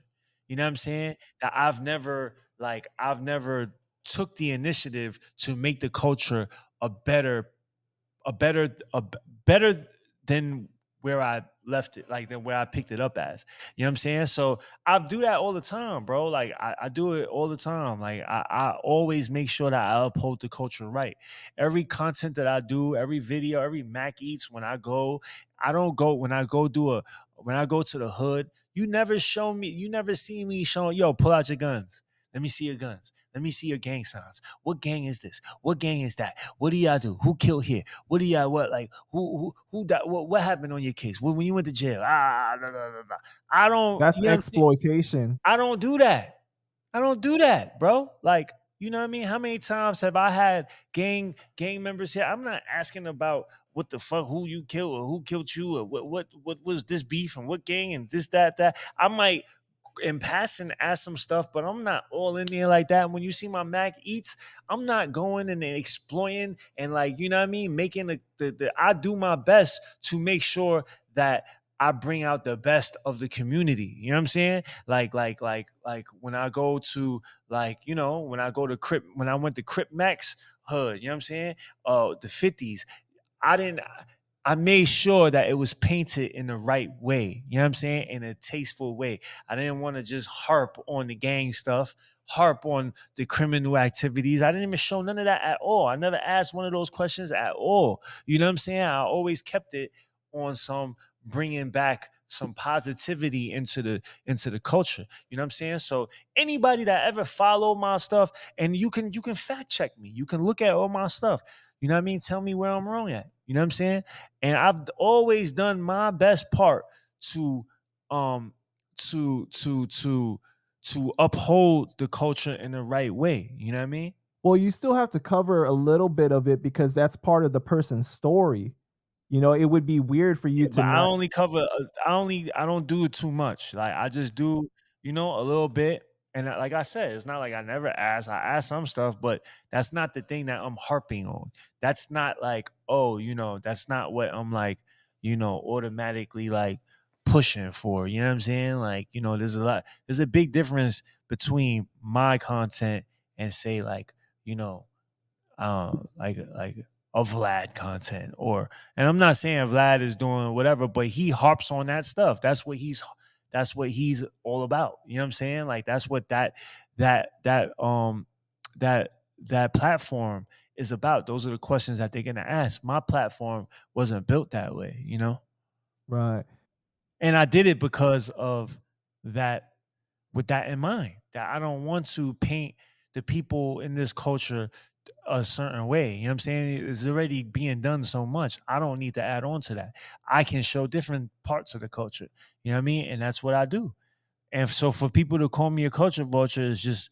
You know what I'm saying? That I've never took the initiative to make the culture a better better than where I left it, like than where I picked it up as. You know what I'm saying? So I do that all the time, bro. Like I do it all the time. Like I always make sure that I uphold the culture right. Every content that I do, every video, every Mac Eats, when I go, I don't go when I go do a when I go to the hood, you never see me showing, yo, pull out your guns. Let me see your guns. Let me see your gang signs. What gang is this? What gang is that? What do y'all do? Who killed here? What do y'all what like who died? What happened on your case? When you went to jail? Blah, blah, blah, blah. I don't, That's you know what I'm saying? exploitation. I don't do that. I don't do that, bro. Like, you know what I mean? How many times have I had gang members here? I'm not asking about what the fuck, who you killed or who killed you or what was this beef and what gang and this, that. I might in passing ask some stuff, but I'm not all in there like that. When you see my Mac Eats, I'm not going and exploiting and like, you know what I mean? Making the I do my best to make sure that I bring out the best of the community. You know what I'm saying? Like when I go to when I go to Crip, when I went to Crip Max hood, you know what I'm saying? The 50s. I didn't I made sure that it was painted in the right way. You know what I'm saying? In a tasteful way. I didn't want to just harp on the gang stuff, harp on the criminal activities. I didn't even show none of that at all. I never asked one of those questions at all. You know what I'm saying? I always kept it on some bringing back some positivity into the culture. You know what I'm saying? So anybody that ever followed my stuff, and you can fact check me. You can look at all my stuff. You know what I mean? Tell me where I'm wrong at. You know what I'm saying? And I've always done my best part to um to to to to uphold the culture in the right way. You know what I mean? Well, you still have to cover a little bit of it because that's part of the person's story. You know, it would be weird for you Yeah, to but I not. only cover. I don't do it too much. Like I just do, a little bit. And like I said, it's not like I never ask. I ask some stuff, but that's not the thing that I'm harping on. That's not like, oh, that's not what I'm like, automatically like pushing for. You know what I'm saying? Like, there's a big difference between my content and say like, you know, like a Vlad content, and I'm not saying Vlad is doing whatever, but he harps on that stuff. That's what he's all about. You know what I'm saying? Like that's what that that that that platform is about. Those are the questions that they're gonna ask. My platform wasn't built that way. Right. And I did it because of that, with that in mind, that I don't want to paint the people in this culture a certain way. You know what I'm saying? It's already being done so much. I don't need to add on to that. I can show different parts of the culture. You know what I mean? And that's what I do. And so for people to call me a culture vulture is just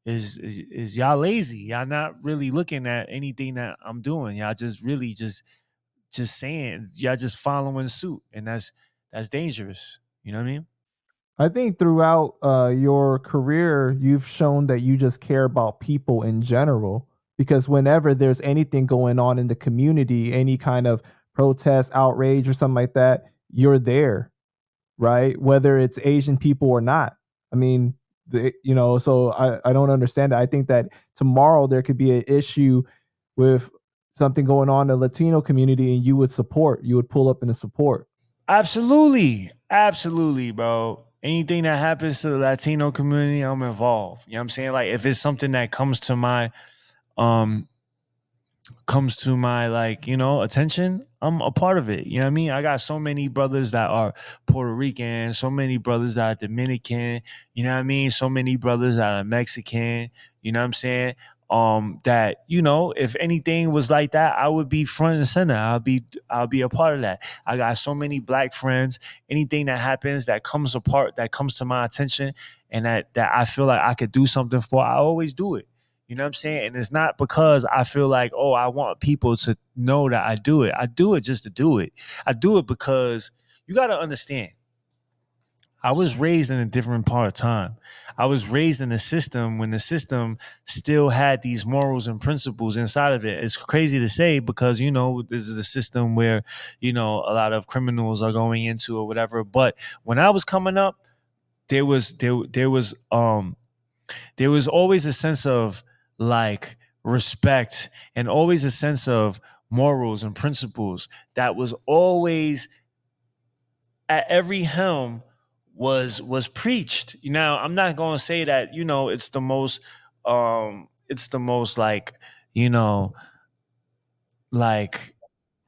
is y'all lazy. Y'all not really looking at anything that I'm doing. Y'all just really just saying, y'all just following suit. And that's dangerous. You know what I mean? I think throughout your career, you've shown that you just care about people in general. Because whenever there's anything going on in the community, any kind of protest, outrage, or something like that, you're there, right? Whether it's Asian people or not. I mean, so I don't understand it. I think that tomorrow there could be an issue with something going on in the Latino community and you would pull up in the support. Absolutely. Absolutely, bro. Anything that happens to the Latino community, I'm involved. You know what I'm saying? Like if it's something that um comes to my like attention, I'm a part of it. You know what I mean? I got so many brothers that are Puerto Rican, so many brothers that are Dominican, you know what I mean, so many brothers that are Mexican, you know what I'm saying, that if anything was like that, I would be front and center. I'll be a part of that. I got so many black friends. Anything that happens that comes to my attention, and that I feel like I could do something for, I always do it. You know what I'm saying? And it's not because I feel like, oh, I want people to know that I do it. I do it just to do it. I do it because you got to understand, I was raised in a different part of time. I was raised in a system when the system still had these morals and principles inside of it. It's crazy to say because, this is a system where, a lot of criminals are going into or whatever. But when I was coming up, there was always a sense of like respect and always a sense of morals and principles that was always at every helm was preached. Now, I'm not going to say that, it's the most you know, like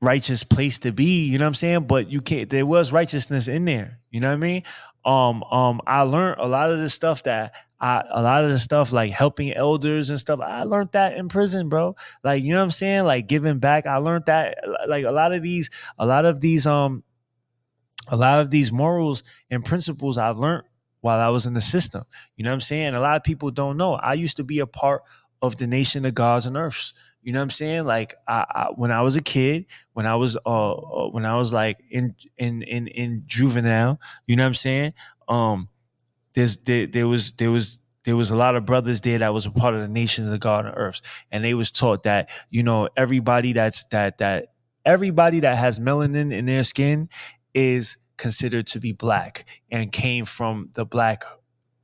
righteous place to be, you know what I'm saying? But there was righteousness in there, you know what I mean? I learned a lot of the stuff like helping elders and stuff. I learned that in prison, bro. Like, you know what I'm saying? Like giving back. I learned that like a lot of these a lot of these morals and principles I've learned while I was in the system. You know what I'm saying? A lot of people don't know. I used to be a part of the nation of gods and earths. You know what I'm saying? Like when I was a kid, when I was like in juvenile, you know what I'm saying? There was a lot of brothers there that was a part of the nations of God and earth, and they was taught that everybody that has melanin in their skin is considered to be black and came from the black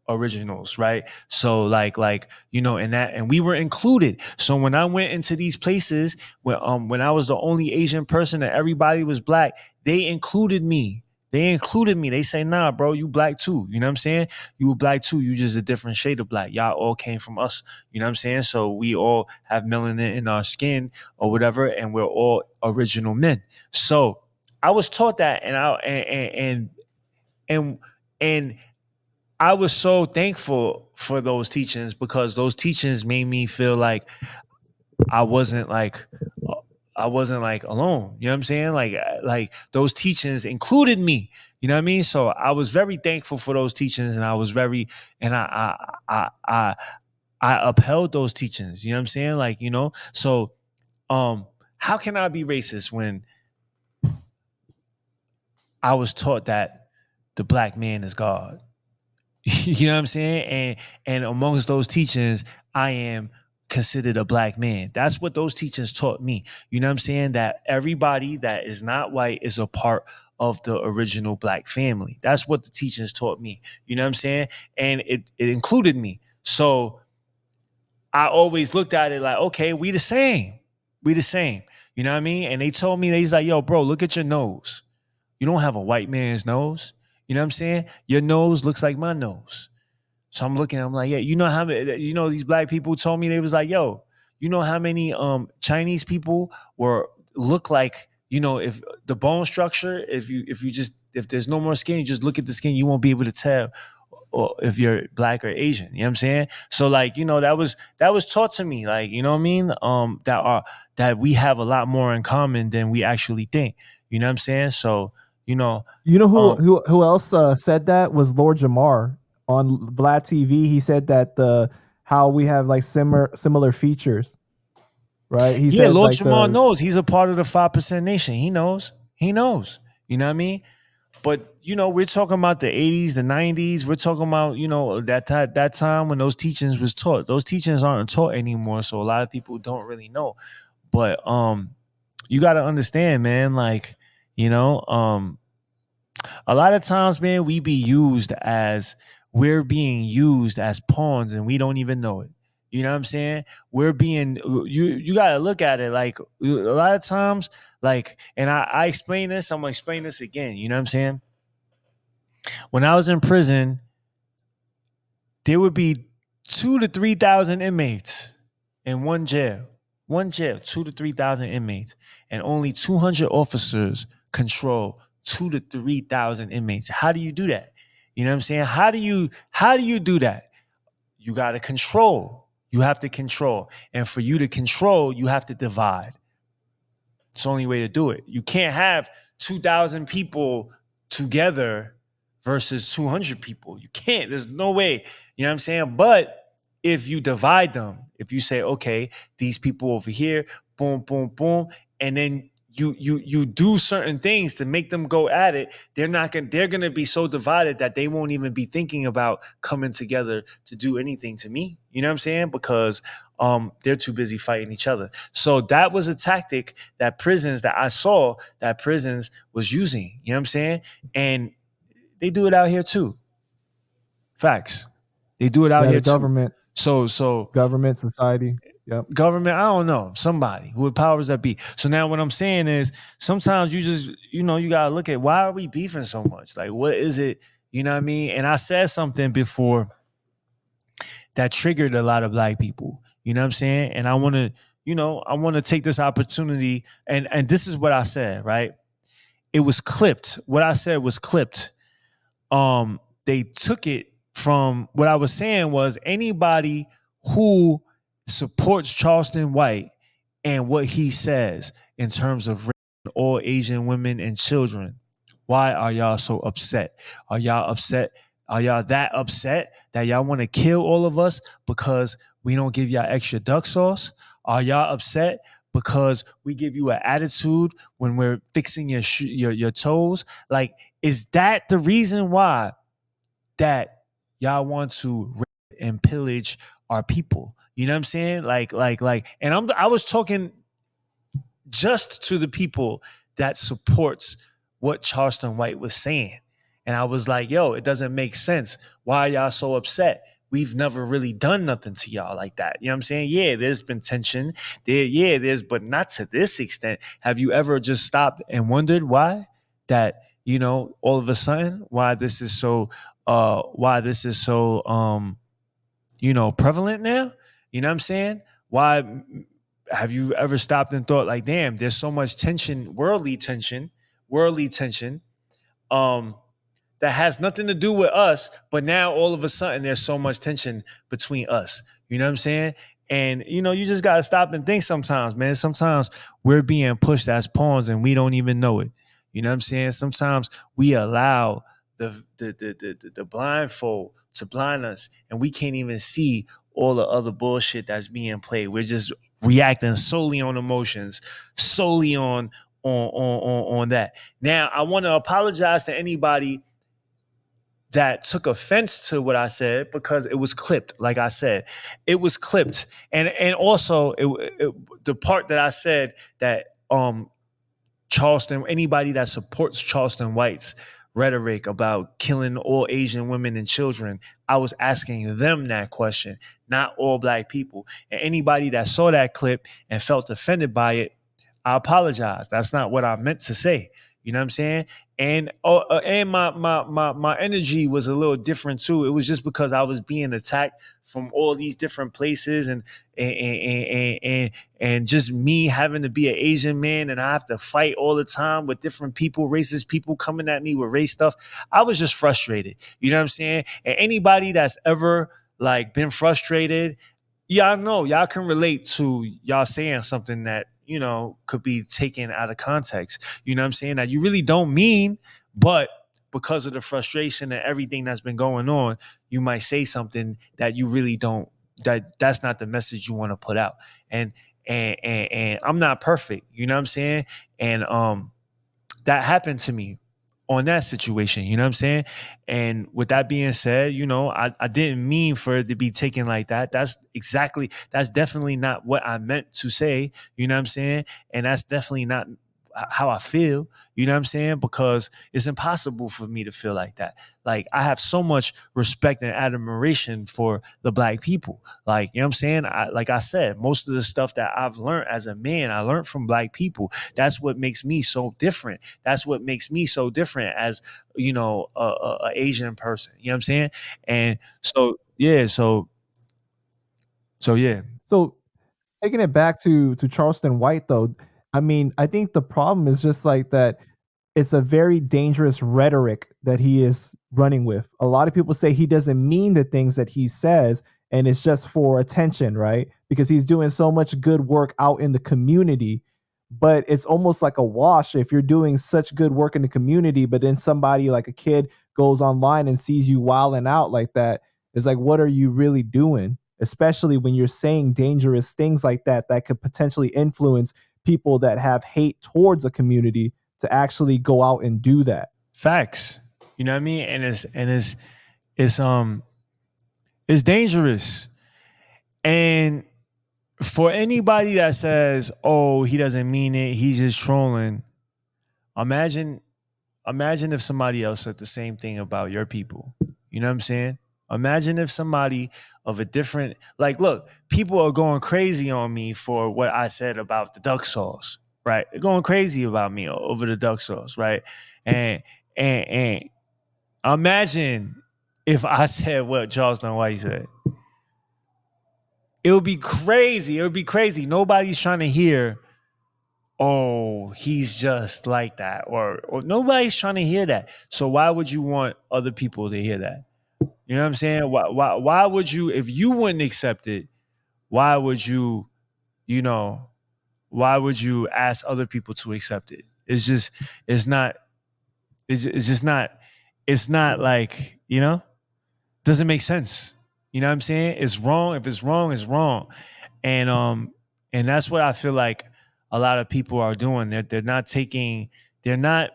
originals, right? So like and we were included. So when I went into these places when I was the only Asian person and everybody was black, they included me. They say, nah, bro, you black too. You know what I'm saying? You were black too. You just a different shade of black. Y'all all came from us. You know what I'm saying? So we all have melanin in our skin or whatever, and we're all original men. So I was taught that, and I was so thankful for those teachings, because those teachings made me feel like I wasn't like alone. You know what I'm saying? Like those teachings included me. You know what I mean? So I was very thankful for those teachings, and I upheld those teachings. You know what I'm saying? Like, so how can I be racist when I was taught that the black man is God? You know what I'm saying? And amongst those teachings, I am considered a black man. That's what those teachings taught me. You know what I'm saying? That everybody that is not white is a part of the original black family. That's what the teachings taught me. You know what I'm saying? And it included me. So I always looked at it like, okay, we the same. We the same. You know what I mean? And they told me, they's like, yo, bro, look at your nose. You don't have a white man's nose. You know what I'm saying? Your nose looks like my nose. So I'm looking, I'm like, yeah, these black people told me, they was like, yo, you know how many Chinese people look like, if the bone structure, if there's no more skin, you just look at the skin, you won't be able to tell or if you're black or Asian. You know what I'm saying? So like, that was taught to me, like, you know what I mean? That we have a lot more in common than we actually think. You know what I'm saying? So, You know who else said that was Lord Jamar on Vlad TV. He said that how we have like similar features, right? He said Lord like Jamar knows. He's a part of the 5% Nation. He knows. You know what I mean? But we're talking about the 80s, the 90s. We're talking about that time when those teachings was taught. Those teachings aren't taught anymore, so a lot of people don't really know. But you got to understand, man. Like a lot of times, man, we're being used as pawns, and we don't even know it. You know what I'm saying? We're being you got to look at it like a lot of times, like, and I explain this. I'm gonna explain this again. You know what I'm saying? When I was in prison, there would be 2,000 to 3,000 inmates in one jail. 2,000 to 3,000 inmates, and only 200 officers control 2,000 to 3,000 inmates. How do you do that? You know what I'm saying? How do you do that? You got to control. You have to control. And for you to control, you have to divide. It's the only way to do it. You can't have 2,000 people together versus 200 people. You can't. There's no way. You know what I'm saying? But if you divide them, if you say, okay, these people over here, boom, boom, boom, and then you do certain things to make them go at it, they're gonna be so divided that they won't even be thinking about coming together to do anything to me. You know what I'm saying? Because they're too busy fighting each other. So that was a tactic that prisons was using. You know what I'm saying? And they do it out here too. Facts. They do it out here government. Too. So government, society. Yep. Government, I don't know, somebody who powers that be. So now what I'm saying is sometimes you just, you got to look at, why are we beefing so much? Like, what is it? You know what I mean? And I said something before that triggered a lot of black people. You know what I'm saying? And I want to take this opportunity, and this is what I said, right? It was clipped. What I said was clipped. They took it from what I was saying was anybody who supports Charleston White and what he says in terms of raping all Asian women and children. Why are y'all so upset? Are y'all upset? Are y'all that upset that y'all want to kill all of us because we don't give y'all extra duck sauce? Are y'all upset because we give you an attitude when we're fixing your toes? Like, is that the reason why that y'all want to rape and pillage our people? You know what I'm saying? Like, and I was talking just to the people that supports what Charleston White was saying. And I was like, yo, it doesn't make sense. Why are y'all so upset? We've never really done nothing to y'all like that. You know what I'm saying? Yeah, there's been tension. There's, but not to this extent. Have you ever just stopped and wondered why? That, all of a sudden, why this is so prevalent now? You know what I'm saying? Why have you ever stopped and thought like, damn, there's so much tension, worldly tension, um, that has nothing to do with us, but now all of a sudden there's so much tension between us. You know what I'm saying? And you just gotta stop and think sometimes, man. Sometimes we're being pushed as pawns and we don't even know it. You know what I'm saying? Sometimes we allow the blindfold to blind us, and we can't even see all the other bullshit that's being played. We're just reacting solely on emotions, solely on that. Now, I want to apologize to anybody that took offense to what I said, because it was clipped. Like I said, it was clipped, and also the part that I said that Charleston, anybody that supports Charleston White's rhetoric about killing all Asian women and children, I was asking them that question, not all Black people. And anybody that saw that clip and felt offended by it, I apologize. That's not what I meant to say. You know what I'm saying? And my energy was a little different too. It was just because I was being attacked from all these different places, and just me having to be an Asian man, and I have to fight all the time with different people, racist people coming at me with race stuff. I was just frustrated. You know what I'm saying? And anybody that's ever like been frustrated, y'all know, y'all can relate to y'all saying something that could be taken out of context. You know what I'm saying? That you really don't mean, but because of the frustration and everything that's been going on, you might say something that you really don't. That's not the message you want to put out. And I'm not perfect. You know what I'm saying? And that happened to me on that situation. You know what I'm saying? And with that being said, I didn't mean for it to be taken like that. That's definitely not what I meant to say. You know what I'm saying? And that's definitely not how I feel, you know what I'm saying? Because it's impossible for me to feel like that. Like, I have so much respect and admiration for the Black people. Like, you know what I'm saying? Like I said, most of the stuff that I've learned as a man, I learned from Black people. That's what makes me so different. That's what makes me so different as, a Asian person. You know what I'm saying? And so, yeah. So yeah. So taking it back to Charleston White, though, I mean, I think the problem is just like that. It's a very dangerous rhetoric that he is running with. A lot of people say he doesn't mean the things that he says, and it's just for attention, right? Because he's doing so much good work out in the community. But it's almost like a wash if you're doing such good work in the community, but then somebody like a kid goes online and sees you wilding out like that. It's like, what are you really doing? Especially when you're saying dangerous things like that could potentially influence people that have hate towards a community to actually go out and do that. Facts. You know what I mean? And it's dangerous. And for anybody that says, "Oh, he doesn't mean it, he's just trolling," imagine if somebody else said the same thing about your people. You know what I'm saying? Imagine if somebody of a different, like, look, people are going crazy on me for what I said about the duck sauce, right? They're going crazy about me over the duck sauce, right? And imagine if I said what Charleston White said. It would be crazy. It would be crazy. Nobody's trying to hear, "Oh, he's just like that," or nobody's trying to hear that. So why would you want other people to hear that? You know what I'm saying? Why would you, if you wouldn't accept it, why would you, why would you ask other people to accept it? It's just not like, doesn't make sense. You know what I'm saying? It's wrong. If it's wrong, it's wrong. And that's what I feel like a lot of people are doing. They're not taking, they're not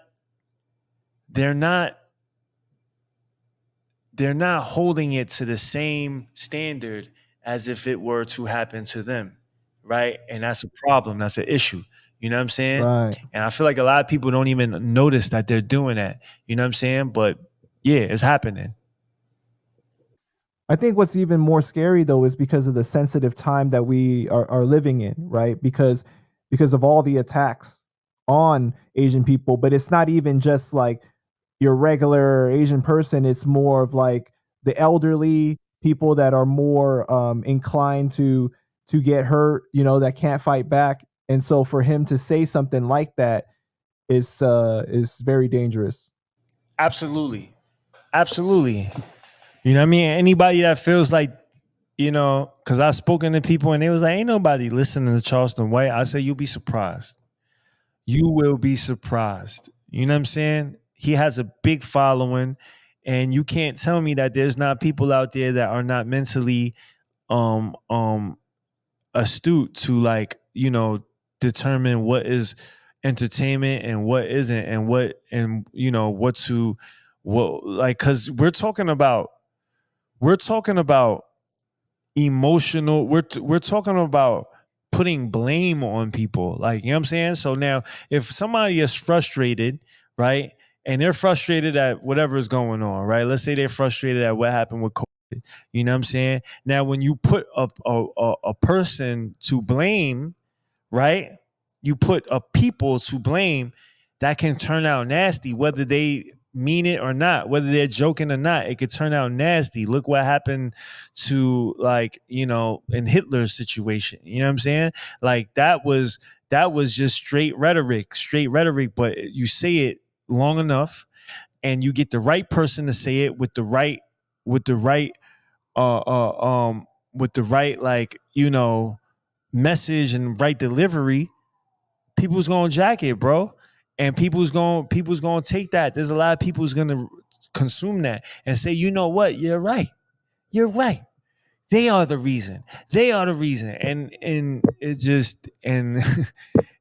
holding it to the same standard as if it were to happen to them, right? And that's a problem. That's an issue. You know what I'm saying? Right. And I feel like a lot of people don't even notice that they're doing that. You know what I'm saying? But yeah, it's happening. I think what's even more scary though is because of the sensitive time that we are living in, right? Because of all the attacks on Asian people, but it's not even just like your regular Asian person. It's more of like the elderly people that are more inclined to get hurt, that can't fight back. And so for him to say something like that is very dangerous. Absolutely. Absolutely. You know what I mean? Anybody that feels like, because I've spoken to people and they was like, ain't nobody listening to Charleston White. I say, you'll be surprised. You will be surprised. You know what I'm saying? He has a big following, and you can't tell me that there's not people out there that are not mentally um um astute to, like, determine what is entertainment and what isn't, and what to what, like, because we're talking about emotional, we're talking about putting blame on people, like, you know what I'm saying. So now if somebody is frustrated, right, and they're frustrated at whatever is going on, right, let's say they're frustrated at what happened with COVID, you know what I'm saying. Now when you put a person to blame, right, you put a people to blame, that can turn out nasty, whether they mean it or not, whether they're joking or not. It could turn out nasty. Look what happened to, like, in Hitler's situation. You know what I'm saying? Like, that was just straight rhetoric, but you say it long enough and you get the right person to say it with the right uh uh um with the right, like, message and right delivery. People's gonna jack it, bro. And people's gonna take that. There's a lot of people who's gonna consume that and say, you know what, you're right. You're right. They are the reason. They are the reason. And it just, and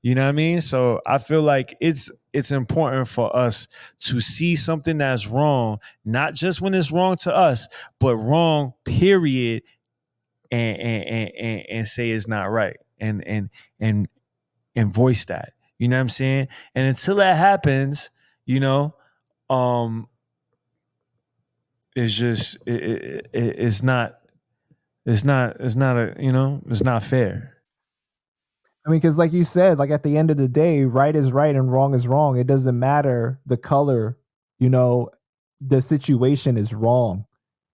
you know what I mean? So I feel like it's important for us to see something that's wrong, not just when it's wrong to us, but wrong, period, and say it's not right. And voice that. You know what I'm saying? And until that happens, you know, um, it's just it's not fair. I mean, because like you said, like at the end of the day, right is right and wrong is wrong. It doesn't matter the color, you know, the situation is wrong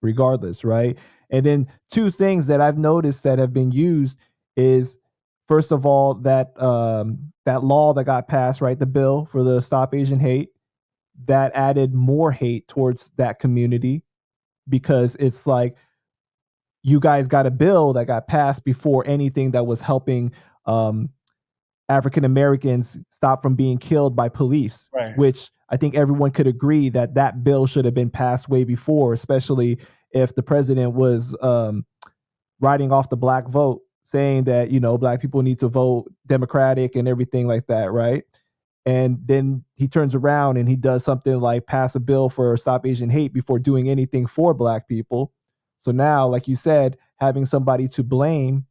regardless, right? And then two things that I've noticed that have been used is first of all that law that got passed, right? The bill for the Stop Asian Hate that added more hate towards that community because it's like you guys got a bill that got passed before anything that was helping um, African Americans stop from being killed by police, Right. which I think everyone could agree that that bill should have been passed way before, especially if the president was writing off the black vote, saying that, black people need to vote Democratic and everything like that, right? And then he turns around and he does something like pass a bill for Stop Asian Hate before doing anything for black people. So now, like you said, having somebody to blame,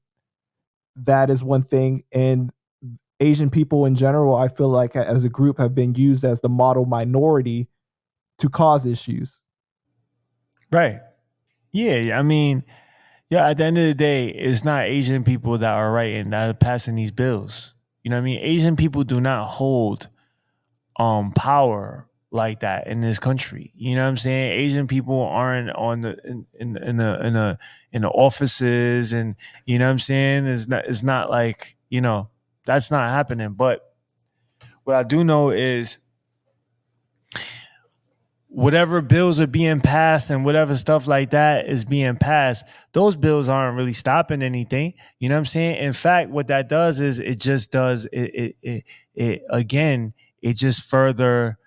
that is one thing. And Asian people in general, I feel like as a group have been used as the model minority to cause issues. Right. Yeah. I mean, yeah, at the end of the day, it's not Asian people that are writing, that are passing these bills. You know what I mean? Asian people do not hold power like that in this country. You know what I'm saying? Asian people aren't on the in the offices, and you know what I'm saying? It's not like, that's not happening. But what I do know is whatever bills are being passed and whatever stuff like that is being passed, those bills aren't really stopping anything. You know what I'm saying? In fact, what that does is it just does it again, it just further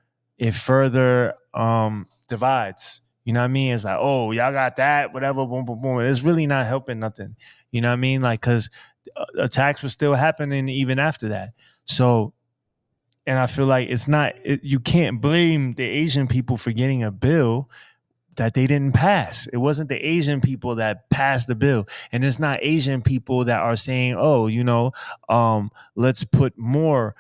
divides. You know what I mean? It's like, oh, y'all got that, whatever, boom, boom, boom. It's really not helping nothing. You know what I mean? Like, because attacks were still happening even after that. So, and I feel like you can't blame the Asian people for getting a bill that they didn't pass. It wasn't the Asian people that passed the bill. And it's not Asian people that are saying, oh, let's put more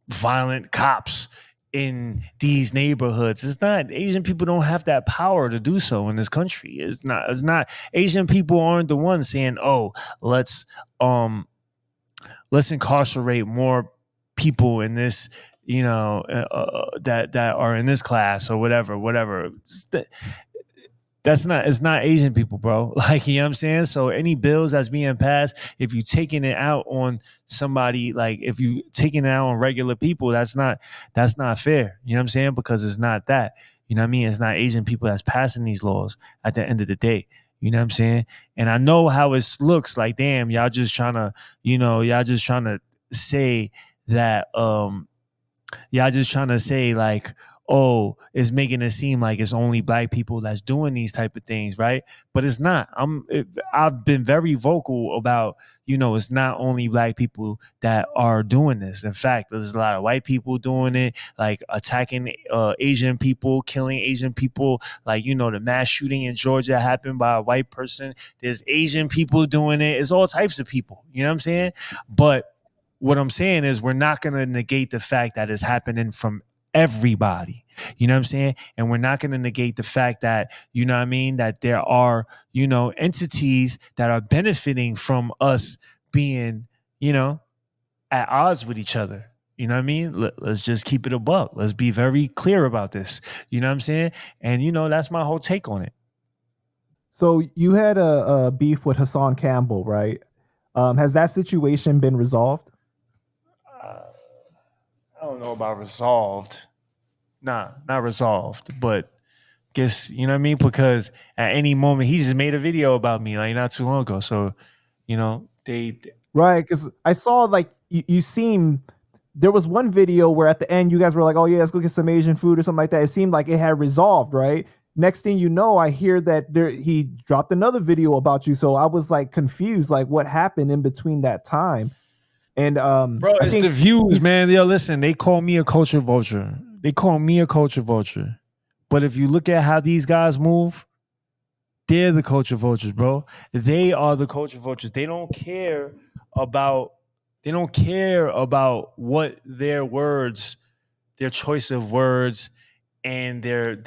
violent cops in these neighborhoods. It's not, Asian people don't have that power to do so in this country. It's not Asian people aren't the ones saying, oh, let's incarcerate more people in this, that are in this class or whatever. It's not Asian people, bro. Like, you know what I'm saying? So any bills that's being passed, if you taking it out on somebody, like if you taking it out on regular people, that's not fair. You know what I'm saying? Because it's not that. You know what I mean? It's not Asian people that's passing these laws at the end of the day. You know what I'm saying? And I know how it looks like, damn, y'all just trying to say that y'all just trying to say like, oh, it's making it seem like it's only black people that's doing these type of things, right? But it's not. I've been very vocal about, it's not only black people that are doing this. In fact, there's a lot of white people doing it, like attacking Asian people, killing Asian people. Like, the mass shooting in Georgia happened by a white person. There's Asian people doing it. It's all types of people. You know what I'm saying? But what I'm saying is we're not going to negate the fact that it's happening from everybody. You know what I'm saying? And we're not going to negate the fact that, you know what I mean, that there are, entities that are benefiting from us being, at odds with each other. You know what I mean? Let's just keep it a buck. Let's be very clear about this. You know what I'm saying? And, that's my whole take on it. So you had a beef with Hassan Campbell, right? Has that situation been resolved? I don't know about resolved. Nah, not resolved, but guess, you know what I mean? Because at any moment, he just made a video about me like not too long ago. So, they Right, because I saw like you seem. There was one video where at the end you guys were like, "Oh yeah, let's go get some Asian food or something like that." It seemed like it had resolved, right? Next thing you know, I hear that he dropped another video about you. So I was like confused, like what happened in between that time. And bro, it's the views, man. Yo, listen, they call me a culture vulture. But if you look at how these guys move, they're the culture vultures, bro. They are the culture vultures. They don't care about what their words, their choice of words, and their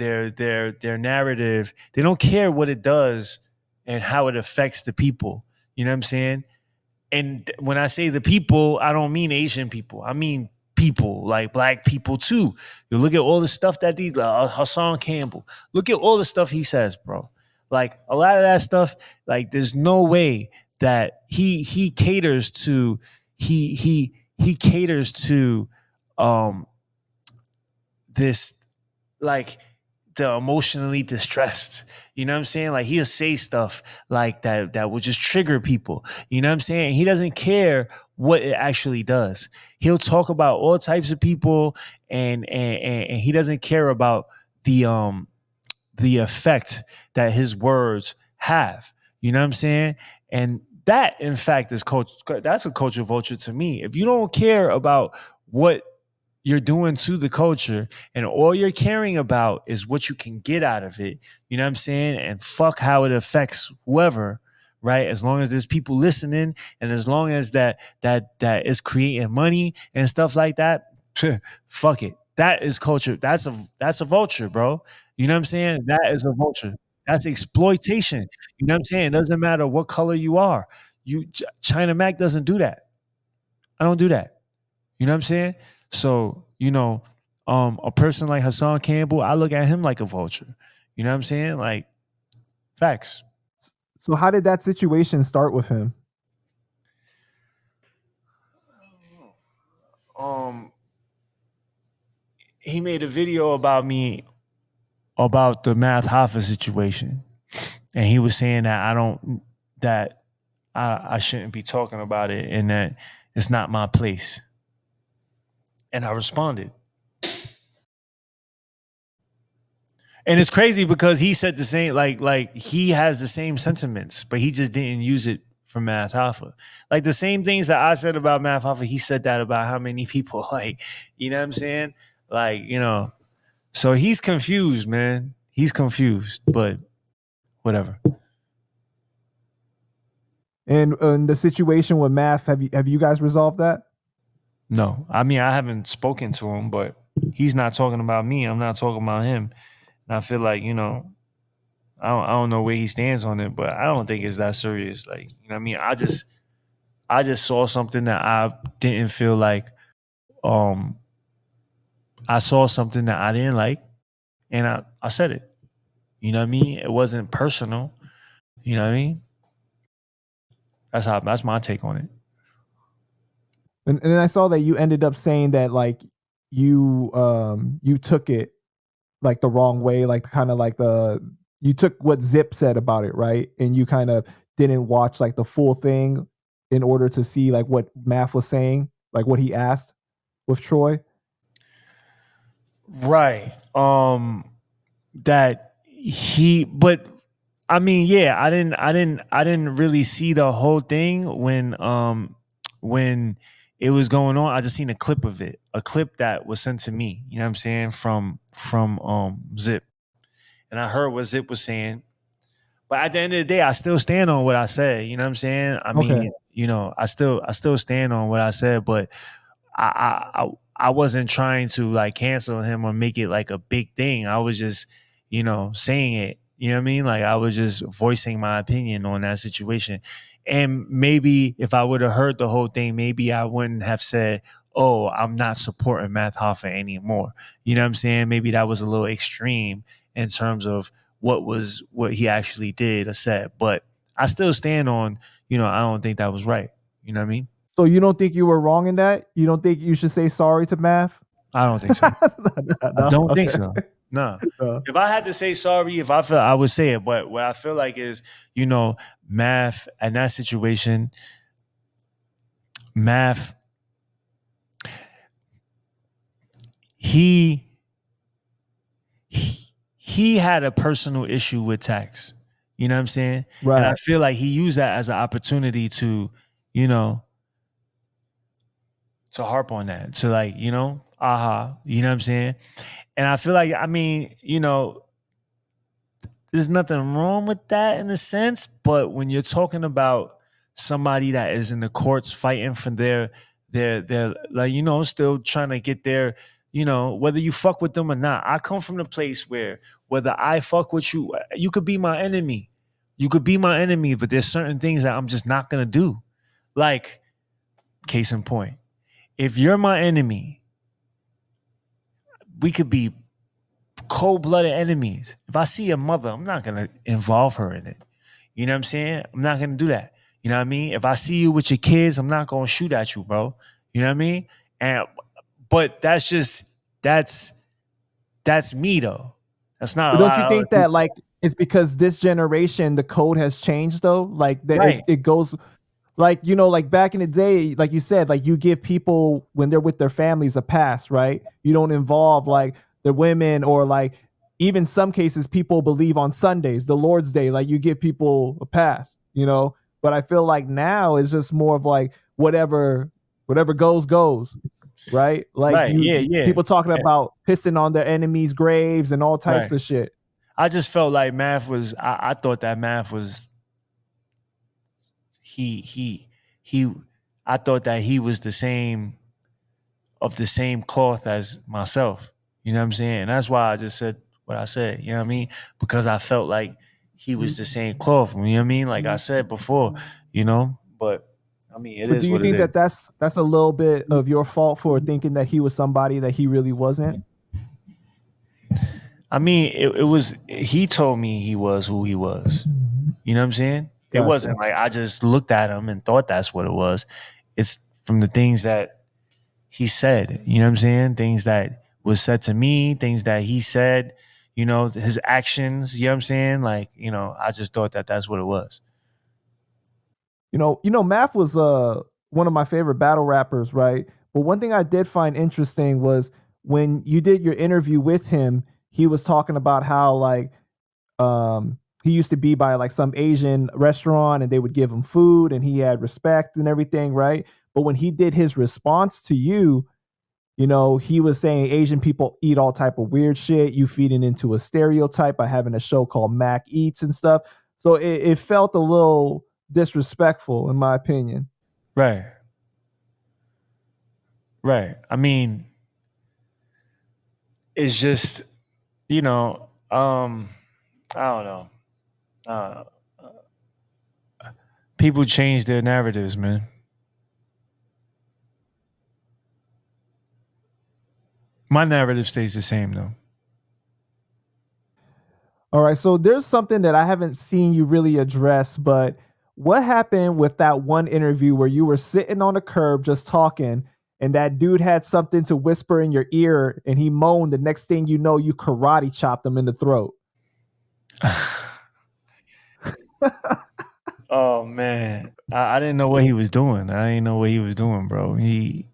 narrative. They don't care what it does and how it affects the people. You know what I'm saying? And when I say the people, I don't mean Asian people. I mean people, like black people too. You look at all the stuff that these Hassan Campbell. Look at all the stuff he says, bro. Like a lot of that stuff. Like there's no way that he caters to he caters to this, like, the emotionally distressed. You know what I'm saying? Like he'll say stuff like that will just trigger people. You know what I'm saying? He doesn't care what it actually does. He'll talk about all types of people and he doesn't care about the effect that his words have. You know what I'm saying? And that, in fact, that's a culture vulture to me. If you don't care about what you're doing to the culture and all you're caring about is what you can get out of it, you know what I'm saying? And fuck how it affects whoever, right? As long as there's people listening and as long as that is creating money and stuff like that, fuck it. That is culture. That's a vulture, bro. You know what I'm saying? That is a vulture. That's exploitation. You know what I'm saying? It doesn't matter what color you are. China Mac doesn't do that. I don't do that. You know what I'm saying? So, a person like Hassan Campbell, I look at him like a vulture. You know what I'm saying? Like, facts. So how did that situation start with him? He made a video about me about the Math Hoffa situation. And he was saying that I shouldn't be talking about it and that it's not my place. And I responded. And it's crazy because he said the same, like he has the same sentiments, but he just didn't use it for Math Hoffa. Like the same things that I said about Math Hoffa, he said that about how many people, like, you know what I'm saying? Like, so he's confused, man. He's confused, but whatever. And the situation with Math, have you guys resolved that? No, I mean, I haven't spoken to him, but he's not talking about me. I'm not talking about him. And I feel like, I don't know where he stands on it, but I don't think it's that serious. Like, what I mean? I just saw something that I didn't feel like um I saw something that I didn't like, and I said it. You know what I mean? It wasn't personal. You know what I mean? That's my take on it. And then I saw that you ended up saying that like you took it like the wrong way, like kind of like you took what Zip said about it, right? And you kind of didn't watch like the full thing in order to see like what Math was saying, like what he asked with Troy. Right. That he but I mean, yeah, I didn't really see the whole thing when it was going on. I just seen a clip of it. A clip that was sent to me, you know what I'm saying, from Zip. And I heard what Zip was saying. But at the end of the day, I still stand on what I said. You know what I'm saying? I Okay. mean, I still stand on what I said, but I wasn't trying to like cancel him or make it like a big thing. I was just, saying it. You know what I mean? Like I was just voicing my opinion on that situation. And maybe if I would have heard the whole thing, maybe I wouldn't have said, "Oh, I'm not supporting Matt Hoffa anymore." You know what I'm saying? Maybe that was a little extreme in terms of what he actually did or said. But I still stand on, I don't think that was right. You know what I mean? So you don't think you were wrong in that? You don't think you should say sorry to Math? I don't think so. I No? don't think Okay. so. No. No. If I had to say sorry, if I feel I would say it. But what I feel like is, Math in that situation, Math, he he had a personal issue with tax. You know what I'm saying? And I Right. feel like he used that as an opportunity to, you know, to harp on that, to like, aha, you know what I'm saying? And I feel like, I mean, there's nothing wrong with that in a sense, but when you're talking about somebody that is in the courts fighting for their like, still trying to get their, whether you fuck with them or not. I come from the place where whether I fuck with you, you could be my enemy. You could be my enemy, but there's certain things that I'm just not gonna do. Like, case in point, if you're my enemy, we could be cold-blooded enemies. If I see a mother, I'm not gonna involve her in it. You know what I'm saying? I'm not gonna do that. You know what I mean? If I see you with your kids, I'm not gonna shoot at you, bro. You know what I mean? And but that's me though. That's not But a don't lot you of other think that people. like it's because this generation the code has changed though? Like that Right. it goes like like back in the day, like you said, like you give people when they're with their families a pass, right? You don't involve like the women or like even some cases people believe on Sundays, the Lord's Day, like you give people a pass. But I feel like now it's just more of like whatever goes, right? Like Right. Yeah, yeah. people talking Yeah. about pissing on their enemies' graves and all types Right. of shit. I just felt like Math was I thought that Math was he I thought that he was the same cloth as myself. You know what I'm saying? And that's why I just said what I said. You know what I mean? Because I felt like he was the same cloth. You know what I mean? Like I said before, But I mean, it But do is you what it think is. that that's a little bit of your fault for thinking that he was somebody that he really wasn't? I mean, it was. He told me he was who he was. You know what I'm saying? It Gotcha. wasn't like I just looked at him and thought that's what it was. It's from the things that he said, you know what I'm saying? Things that was said to me, things that he said, his actions, you know what I'm saying? Like, I just thought that that's what it was. Math was one of my favorite battle rappers, right? But one thing I did find interesting was when you did your interview with him, he was talking about how like he used to be by like some Asian restaurant and they would give him food and he had respect and everything, right? But when he did his response to you, he was saying Asian people eat all type of weird shit. You feeding into a stereotype by having a show called Mac Eats and stuff. So it felt a little disrespectful, in my opinion. Right. Right. I mean, it's just, you know, I don't know. Uh, People change their narratives, man. My narrative stays the same though. All right, so there's something that I haven't seen you really address, but what happened with that one interview where you were sitting on the curb just talking and that dude had something to whisper in your ear and he moaned, the next thing you know, you karate chopped him in the throat? Oh man, I didn't know what he was doing. I didn't know what he was doing, bro. You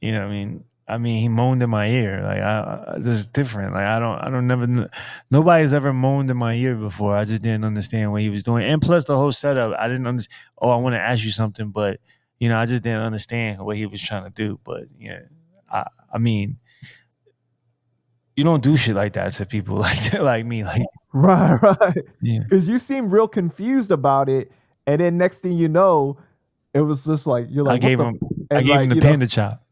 know, what I mean, he moaned in my ear. Like, this is different. Like, I don't never. Nobody's ever moaned in my ear before. I just didn't understand what he was doing, and plus the whole setup, I didn't understand. Oh, I want to ask you something, but I just didn't understand what he was trying to do. But yeah, I mean, you don't do shit like that to people like me. Like, Right, right. yeah, Because you seem real confused about it. And then next thing you know, it was just like, you're I like, what gave the? him, I And gave him like, the panda chop.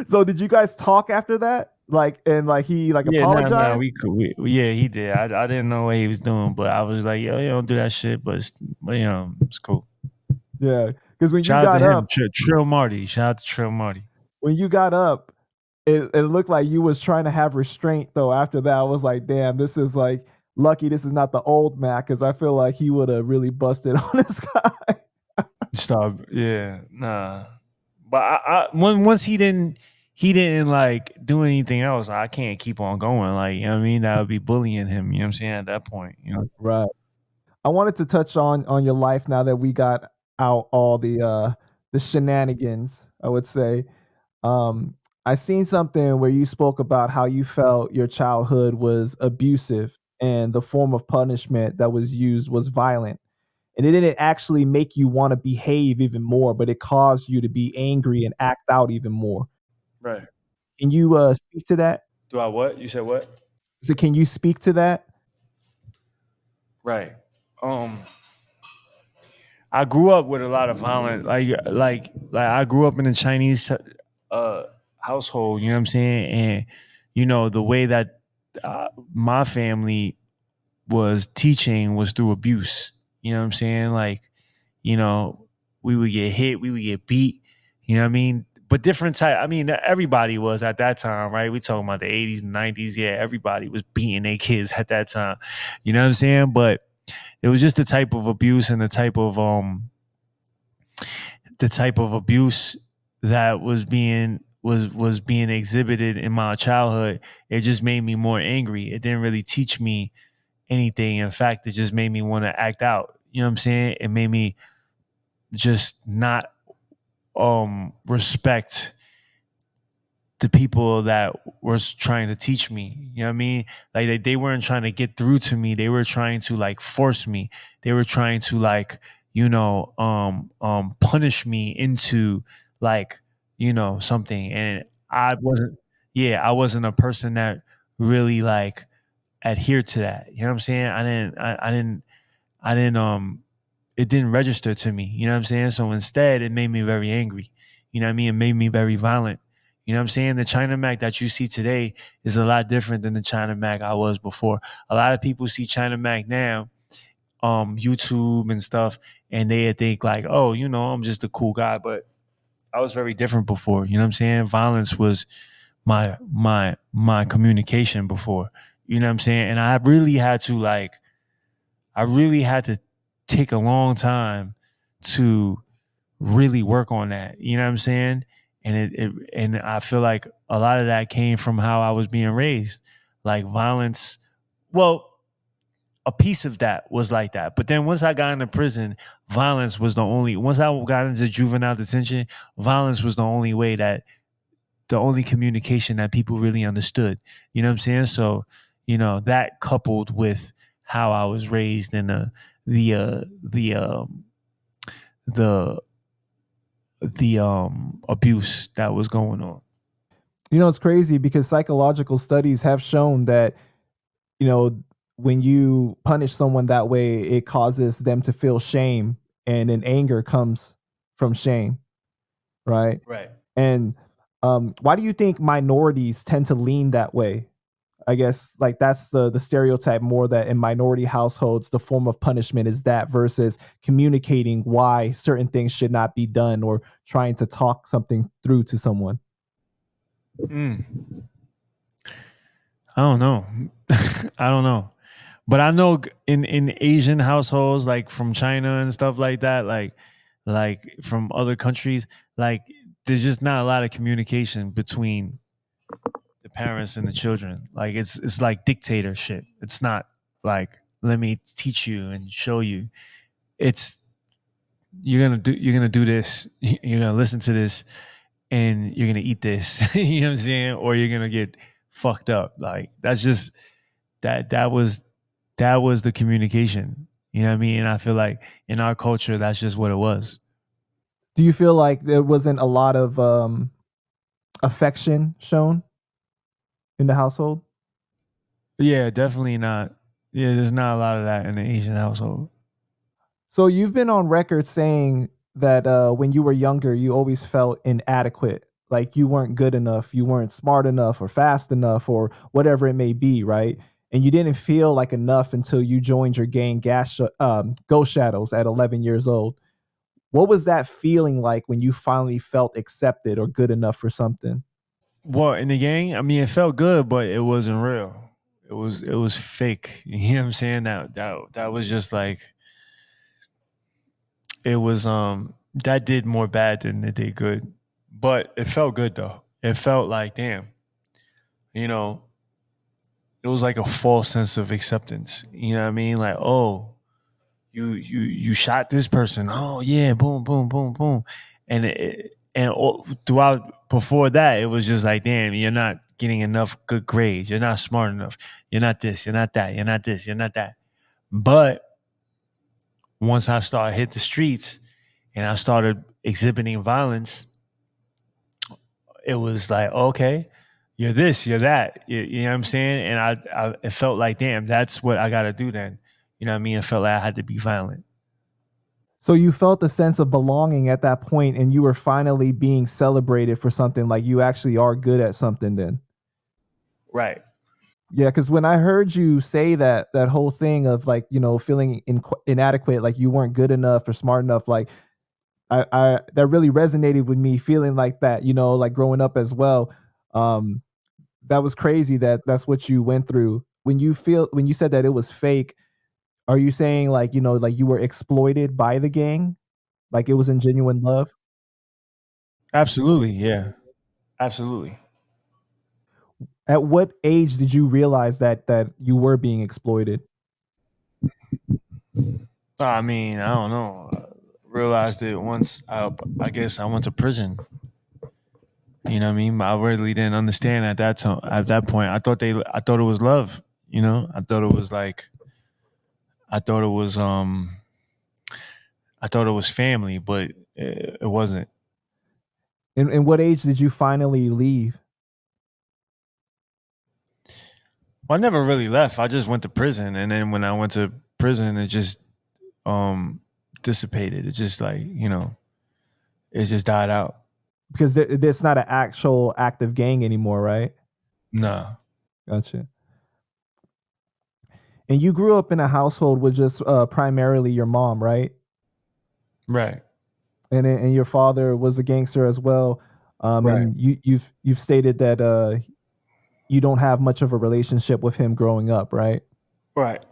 So did you guys talk after that? Like, and like he like Yeah, no, apologized? we could. Yeah, he did. I didn't know what he was doing, but I was like, yo, you don't do that shit. But it's cool. Yeah. Because when you Shout out to got him, up, Trill Marty. Shout out to Trill Marty. when you got up, it looked like you was trying to have restraint though. After that, I was like, damn, this is like lucky this is not the old Mac, because I feel like he would have really busted on this guy. Stop. Yeah, nah. But once he didn't like do anything else. I can't keep on going. Like, you know what I mean? That would be bullying him. You know what I'm saying? At that point, Right. I wanted to touch on your life now that we got out all the shenanigans, I would say. Um, I seen something where you spoke about how you felt your childhood was abusive and the form of punishment that was used was violent. And it didn't actually make you want to behave even more, but it caused you to be angry and act out even more. Right. Can you speak to that? Do I what? You said what? So can you speak to that? Right. Um. I grew up with a lot of violence. Like I grew up in a Chinese uh household. You know what I'm saying? And the way that my family was teaching was through abuse. You know what I'm saying? Like, you know, we would get hit, we would get beat. You know what I mean? But different type. I mean, everybody was at that time, right? We talking about the 80s and 90s. Yeah, everybody was beating their kids at that time. You know what I'm saying? But it was just the type of abuse and the type of abuse that was being exhibited in my childhood. It just made me more angry. It didn't really teach me anything. In fact, it just made me want to act out. You know what I'm saying? It made me just not respect the people that were trying to teach me. You know what I mean? Like they weren't trying to get through to me. They were trying to like force me. They were trying to like, punish me into like, something. And I wasn't, yeah, I wasn't a person that really like adhered to that. You know what I'm saying? I didn't it didn't register to me. You know what I'm saying? So instead it made me very angry. You know what I mean? It made me very violent. You know what I'm saying? The China Mac that you see today is a lot different than the China Mac I was before. A lot of people see China Mac now, YouTube and stuff, and they think like, oh, I'm just a cool guy. But I was very different before. You know what I'm saying? Violence was my communication before. You know what I'm saying? And I really had to take a long time to really work on that. You know what I'm saying? And I feel like a lot of that came from how I was being raised. Like violence, well, a piece of that was like that. But then once I got into prison, violence was once I got into juvenile detention, violence was the only communication that people really understood. You know what I'm saying? So, that coupled with how I was raised and the the abuse that was going on. It's crazy because psychological studies have shown that, you know, when you punish someone that way, it causes them to feel shame, and then anger comes from shame, right? Right. And Why do you think minorities tend to lean that way? I guess like that's the stereotype more that in minority households the form of punishment is that versus communicating why certain things should not be done or trying to talk something through to someone. Mm, I don't know. I don't know. But I know in Asian households, like from China and stuff like that, like from other countries, like there's just not a lot of communication between the parents and the children. Like it's like dictatorship. It's not like let me teach you and show you. It's you're gonna do this. You're gonna listen to this, and you're gonna eat this. You know what I'm saying? Or you're gonna get fucked up. Like that's just that was the communication. You know what I mean? And I feel like in our culture, that's just what it was. Do you feel like there wasn't a lot of affection shown in the household? Yeah, definitely not. Yeah, there's not a lot of that in the Asian household. So you've been on record saying that when you were younger, you always felt inadequate, like you weren't good enough, you weren't smart enough, or fast enough, or whatever it may be, right? And you didn't feel like enough until you joined your gang, Ghost Shadows, at 11 years old. What was that feeling like when you finally felt accepted or good enough for something? Well, in the gang, I mean, it felt good, but it wasn't real. It was fake. You know what I'm saying? That was just like it was. That did more bad than it did good, but it felt good though. It felt like damn. You know, it was like a false sense of acceptance. You know what I mean? Like, oh, you shot this person. Oh yeah, boom, boom, boom, boom, and throughout before that, it was just like, damn, you're not getting enough good grades. You're not smart enough. You're not this. You're not that. You're not this. You're not that. But once I started hit the streets and I started exhibiting violence, it was like, okay, you're this, you're that. You know what I'm saying? And it felt like, damn, that's what I got to do then. You know what I mean? It felt like I had to be violent. So you felt a sense of belonging at that point, and you were finally being celebrated for something, like you actually are good at something then. Right. Yeah, because when I heard you say that whole thing of like feeling inadequate, like you weren't good enough or smart enough, like I that really resonated with me, feeling like that, like growing up as well. Um, that was crazy that that's what you went through. When you said that it was fake, are you saying like like you were exploited by the gang, like it wasn't genuine love? Absolutely. Yeah. Absolutely. At what age did you realize that you were being exploited? I mean, I don't know. I realized it once I guess I went to prison. You know what I mean? I really didn't understand at that time. At that point, I thought it was love. You know, I thought it was I thought it was family, but it wasn't. And what age did you finally leave? Well, I never really left. I just went to prison, and then when I went to prison, it just um dissipated. It just like it just died out. Because it's not an actual active gang anymore, right? Nah. Gotcha. And you grew up in a household with just primarily your mom, right? Right. And your father was a gangster as well. Right. And you've stated that you don't have much of a relationship with him growing up, right? Right.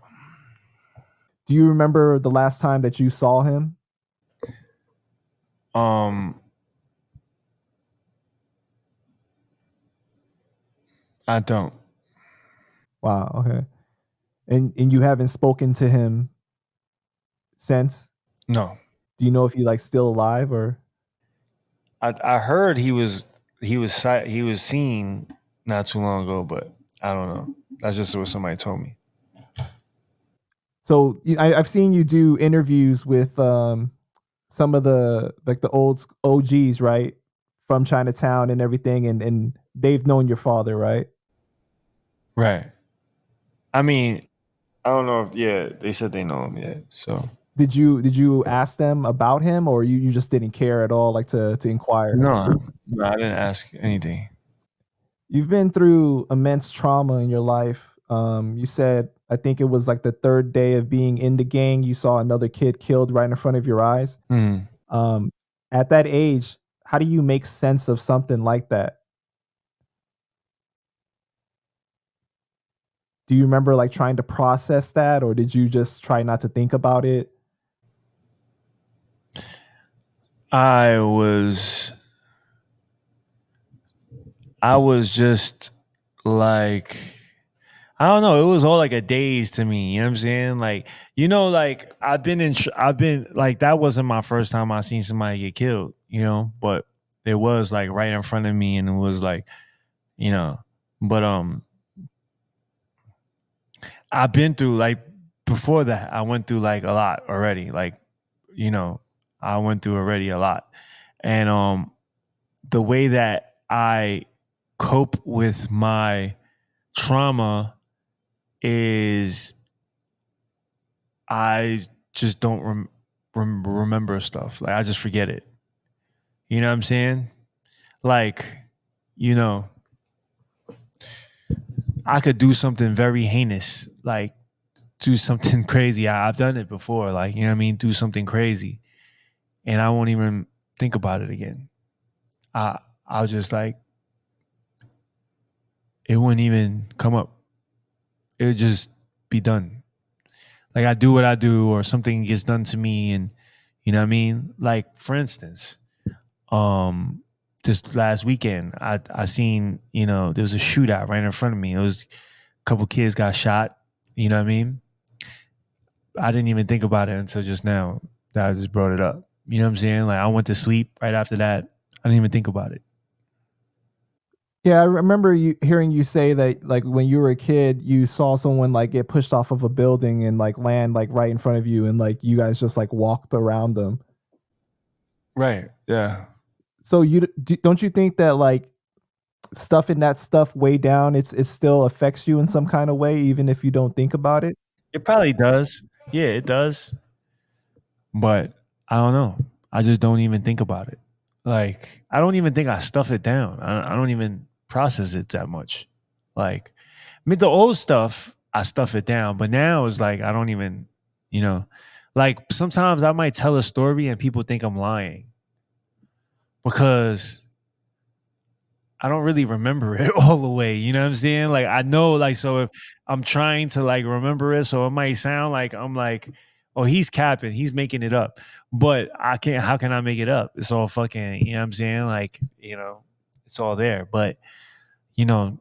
Do you remember the last time that you saw him? Um, I don't. Wow. Okay. And you haven't spoken to him since? No. Do you know if he like still alive or? I heard he was seen not too long ago, but I don't know. That's just what somebody told me. So I've seen you do interviews with some of the like the old OGs, right, from Chinatown and everything, and they've known your father, right? Right. I mean, I don't know if yeah, they said they know him, yeah. So Did you ask them about him, or you just didn't care at all, like to inquire? No, I didn't ask anything. You've been through immense trauma in your life. You said, I think it was like the third day of being in the gang, you saw another kid killed right in front of your eyes. Mm. Um, at that age, how do you make sense of something like that? Do you remember like trying to process that, or did you just try not to think about it? I was I was just like, I don't know. It was all like a daze to me. You know what I'm saying? Like, like I've been like, that wasn't my first time I seen somebody get killed, but it was like right in front of me, and it was like, you know, but I've been through, like, before that, I went through like a lot already. Like, you know, I went through already a lot. And the way that I cope with my trauma is I just don't remember stuff. Like, I just forget it. You know what I'm saying? Like, you know, I could do something very heinous, like do something crazy. I've done it before, like, you know what I mean? Do something crazy, and I won't even think about it again. I I'll just like, it wouldn't even come up. It would just be done. Like, I do what I do, or something gets done to me, and you know what I mean? Like, for instance, um this last weekend, I seen, there was a shootout right in front of me. It was a couple kids got shot. You know what I mean? I didn't even think about it until just now that I just brought it up. You know what I'm saying? Like, I went to sleep right after that. I didn't even think about it. Yeah, I remember you hearing you say that like when you were a kid, you saw someone like get pushed off of a building and like land like right in front of you, and like you guys just like walked around them. Right. Yeah. So don't you think that like stuffing that stuff way down, it still affects you in some kind of way, even if you don't think about it? It probably does. Yeah, it does. But I don't know. I just don't even think about it. Like, I don't even think I stuff it down. I don't even process it that much. Like, I mean, the old stuff, I stuff it down, but now it's like I don't even, you know, like, sometimes I might tell a story and people think I'm lying because I don't really remember it all the way. You know what I'm saying? Like, I know, like, so if I'm trying to like remember it, so it might sound like I'm like, oh, he's capping, he's making it up. But I can't, how can I make it up? It's all fucking, you know what I'm saying? Like, it's all there. But, you know,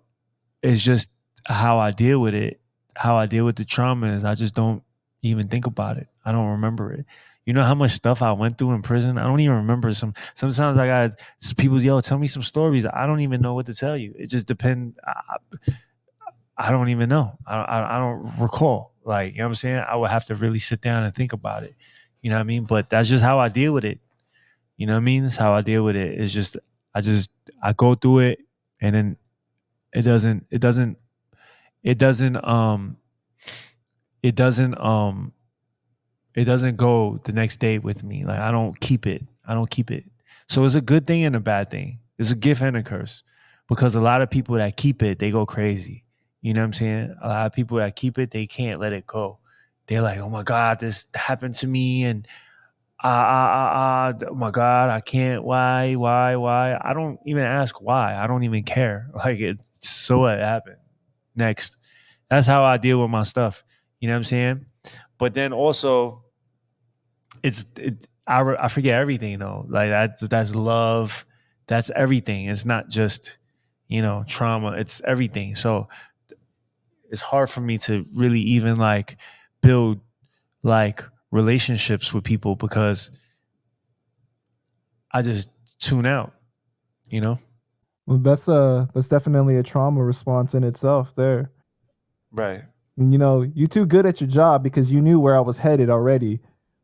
it's just how I deal with it. How I deal with the trauma is I just don't even think about it. I don't remember it. You know how much stuff I went through in prison? I don't even remember sometimes I got people, yo, tell me some stories. I don't even know what to tell you. It just depends. I don't even know. I don't recall. Like, you know what I'm saying? I would have to really sit down and think about it. You know what I mean? But that's just how I deal with it. You know what I mean? That's how I deal with it. It's just I just I go through it, and then it doesn't it doesn't it doesn't it doesn't it doesn't go the next day with me. Like, I don't keep it. I don't keep it. So it's a good thing and a bad thing. It's a gift and a curse, because a lot of people that keep it, they go crazy. You know what I'm saying? A lot of people that keep it, they can't let it go. They're like, oh my God, this happened to me, and oh my God, I can't. Why? I don't even ask why. I don't even care. Like, it's so what happened. Next. That's how I deal with my stuff. You know what I'm saying? But then also, I forget everything though. Like, that's love. That's everything. It's not just, trauma. It's everything. So it's hard for me to really even like build like relationships with people, because I just tune out, you know? Well, that's definitely a trauma response in itself there. Right. And you too good at your job because you knew where I was headed already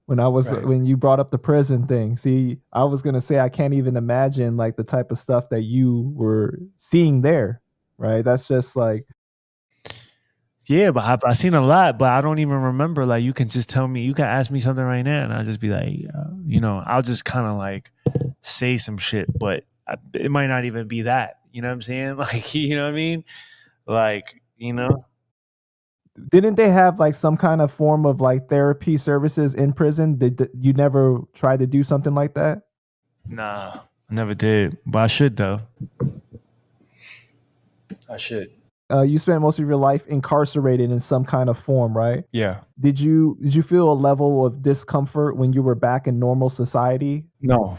Right. when you brought up the prison thing. See, I was gonna say I can't even imagine like the type of stuff that you were seeing there, right? That's just like Yeah, but I've seen a lot, but I don't even remember. Like, you can just tell me, you can ask me something right now, and I'll just be like, I'll just kind of like say some shit, but it might not even be that. You know what I'm saying? Like, you know what I mean? Like, Didn't they have like some kind of form of like therapy services in prison? Did you never try to do something like that? nah, I never did, but I should though. I should. You spent most of your life incarcerated in some kind of form, right? Yeah. Did you feel a level of discomfort when you were back in normal society? No,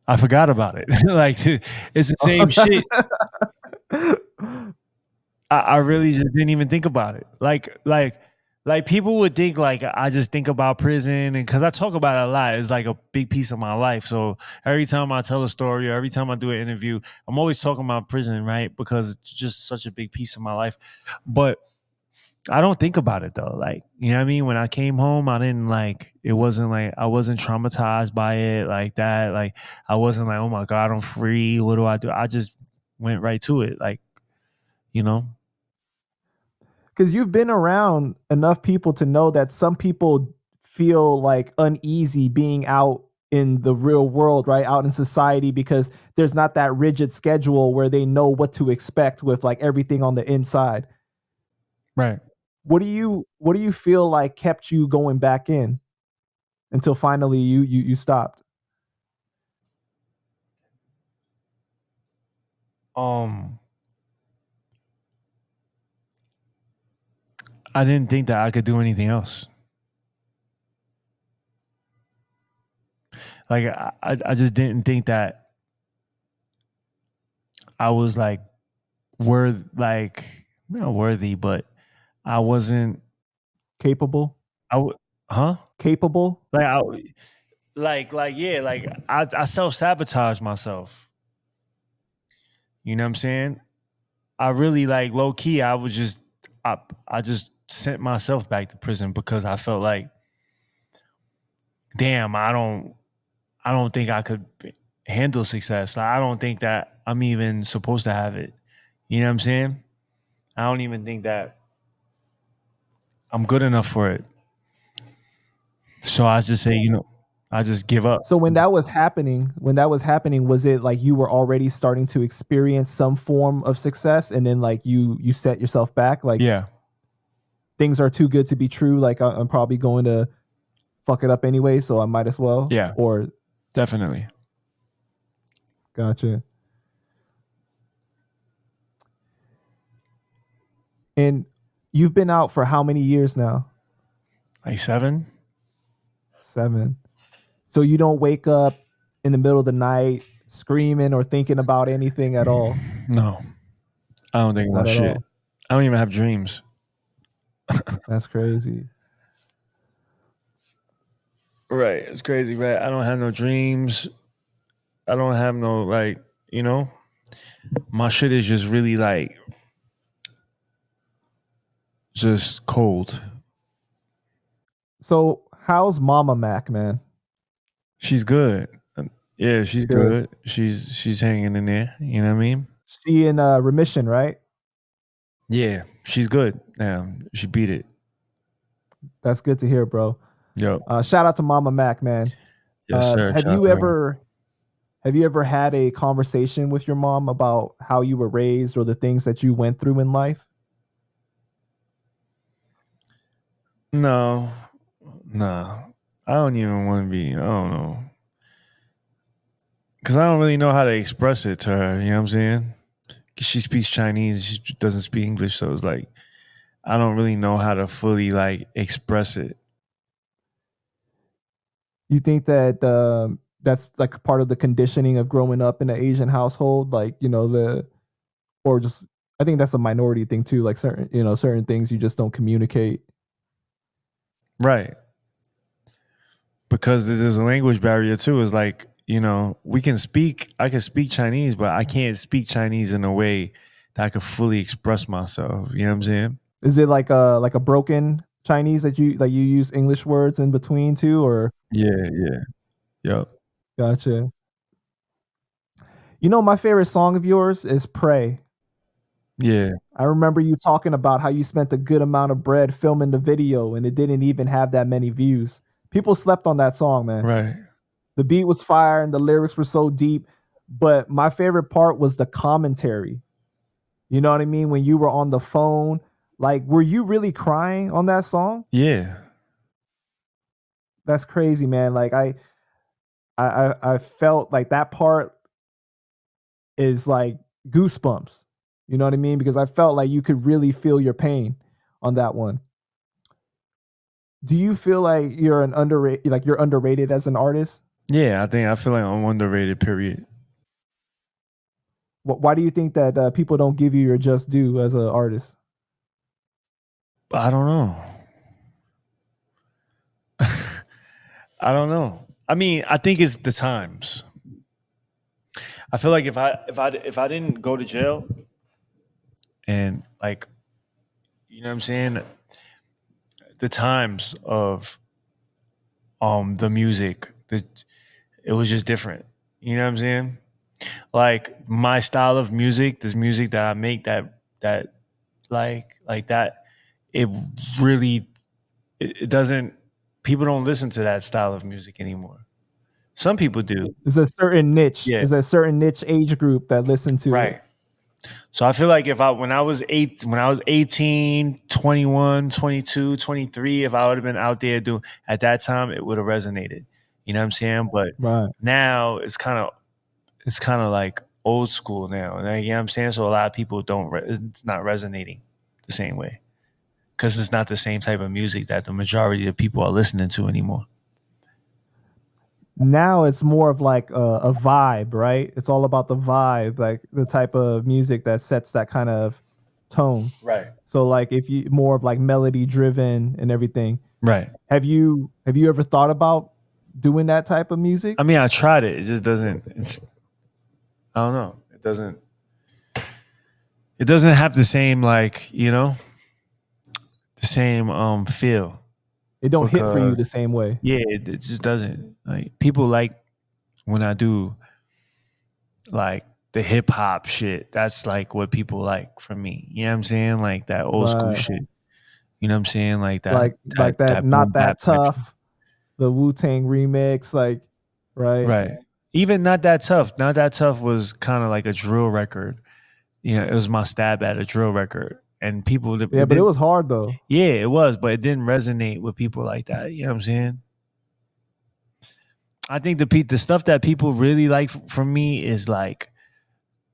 I forgot about it. Like, it's the same shit. I really just didn't even think about it. Like people would think like I just think about prison, and because I talk about it a lot, it's like a big piece of my life. So every time I tell a story or every time I do an interview, I'm always talking about prison, right? Because it's just such a big piece of my life. But I don't think about it though. Like, you know what I mean? When I came home, I didn't like, it wasn't like, I wasn't traumatized by it like that. Like, I wasn't like, oh my God, I'm free. What do I do? I just went right to it. Like, you know? Because you've been around enough people to know that some people feel like uneasy being out in the real world, right? Out in society because there's not that rigid schedule where they know what to expect with like everything on the inside. Right. What do you feel like kept you going back in until finally you stopped? I didn't think that I could do anything else. Like, I just didn't think that I was like like not worthy, but I wasn't. Capable? I would, huh? Capable? Like yeah, like I self sabotage myself. You know what I'm saying? I really like low key. I was just I just sent myself back to prison because I felt like, damn, I don't think I could handle success. Like, I don't think that I'm even supposed to have it. You know what I'm saying? I don't even think that I'm good enough for it. So I just say, I just give up. So when that was happening, was it like you were already starting to experience some form of success and then like you set yourself back? Like Yeah, things are too good to be true. Like I'm probably going to fuck it up anyway, so I might as well. yeah, Or definitely. gotcha. And you've been out for how many years now? Like 7? 7. So you don't wake up in the middle of the night screaming or thinking about anything at all? No, I don't think Not about at shit. all. I don't even have dreams. That's crazy. Right. It's crazy, right? I don't have no dreams. I don't have no, like, my shit is just really like just cold. So how's Mama Mac, man? She's good. Yeah, she's Good. good. She's hanging in there. You know what I mean? She in remission, right? Yeah, she's good. Yeah, she beat it. That's good to hear, bro. Yep. Shout out to Mama Mac, man. Yes, sir. Have Shout out you to her. ever had a conversation with your mom about how you were raised or the things that you went through in life? No, no. I don't even want to be. I don't know. Because I don't really know how to express it to her. You know what I'm saying? 'Cause she speaks Chinese. She doesn't speak English. So it's like, I don't really know how to fully like express it. You think that that's like part of the conditioning of growing up in an Asian household, like or just I think that's a minority thing too. Like certain things you just don't communicate. Right. Because there's a language barrier too. It's like, I can speak Chinese, but I can't speak Chinese in a way that I could fully express myself. You know what I'm saying? Is it like a broken Chinese that you use English words in between too, or Yeah, yeah. Yep. gotcha? My favorite song of yours is "Pray." Yeah. I remember you talking about how you spent a good amount of bread filming the video and it didn't even have that many views. People slept on that song, man. Right. The beat was fire and the lyrics were so deep, but my favorite part was the commentary. You know what I mean? When you were on the phone, like, were you really crying on that song? Yeah. That's crazy, man. Like I felt like that part is like goosebumps. You know what I mean? Because I felt like you could really feel your pain on that one. Do you feel like you're underrated as an artist? Yeah. I feel like I'm underrated, period. Why do you think that people don't give you your just due as an artist? I don't know. I don't know. I mean, I think it's the times. I feel like if I didn't go to jail and like, you know what I'm saying, the times of the music, it was just different. You know what I'm saying? Like my style of music, this music that I make, that like that, it really it doesn't. People don't listen to that style of music anymore. Some people do. Is a certain niche? Yeah. Is a certain niche age group that listen to it? Right. So I feel like if I when I was 18, 21, 22, 23, if I would have been out there doing at that time, it would have resonated. You know what I'm saying? But Right. now it's kind of like old school now. Like, you know what I'm saying? So a lot of people it's not resonating the same way because it's not the same type of music that the majority of people are listening to anymore. Now it's more of like a vibe, right? It's all about the vibe, like the type of music that sets that kind of tone. Right. So like if you more of like melody driven and everything. Right. Have you ever thought about doing that type of music? I mean, I tried it. It just doesn't. I don't know. It doesn't. It doesn't have the same the same feel. It don't hit for you Because the same way. yeah, it just doesn't. Like people like when I do like the hip hop shit. That's like what people like from me. You know what I'm saying? Like that old school Right. shit. You know what I'm saying? Like Like that boom not bap that type shit. tough, the Wu-Tang remix, like right. Right. Even not that tough. Not that tough was kind of like a drill record. You know, it was my stab at a drill record, and people Yeah, it but it didn't. was hard though. Yeah, it was, but it didn't resonate with people like that. You know what I'm saying? I think the stuff that people really like from me is like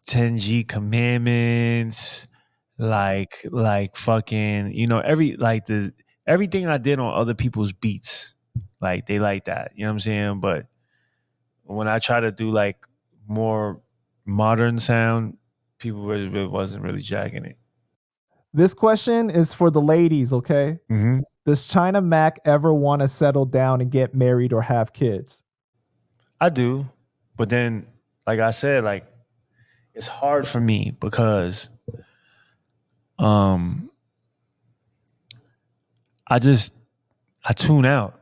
10G commandments, like fucking, everything I did on other people's beats. Like they like that. You know what I'm saying? But when I try to do like more modern sound, people really wasn't really jacking it. This question is for the ladies, okay? Mm-hmm. Does China Mac ever want to settle down and get married or have kids? I do, but then, like I said, like it's hard for me because um I just I tune out.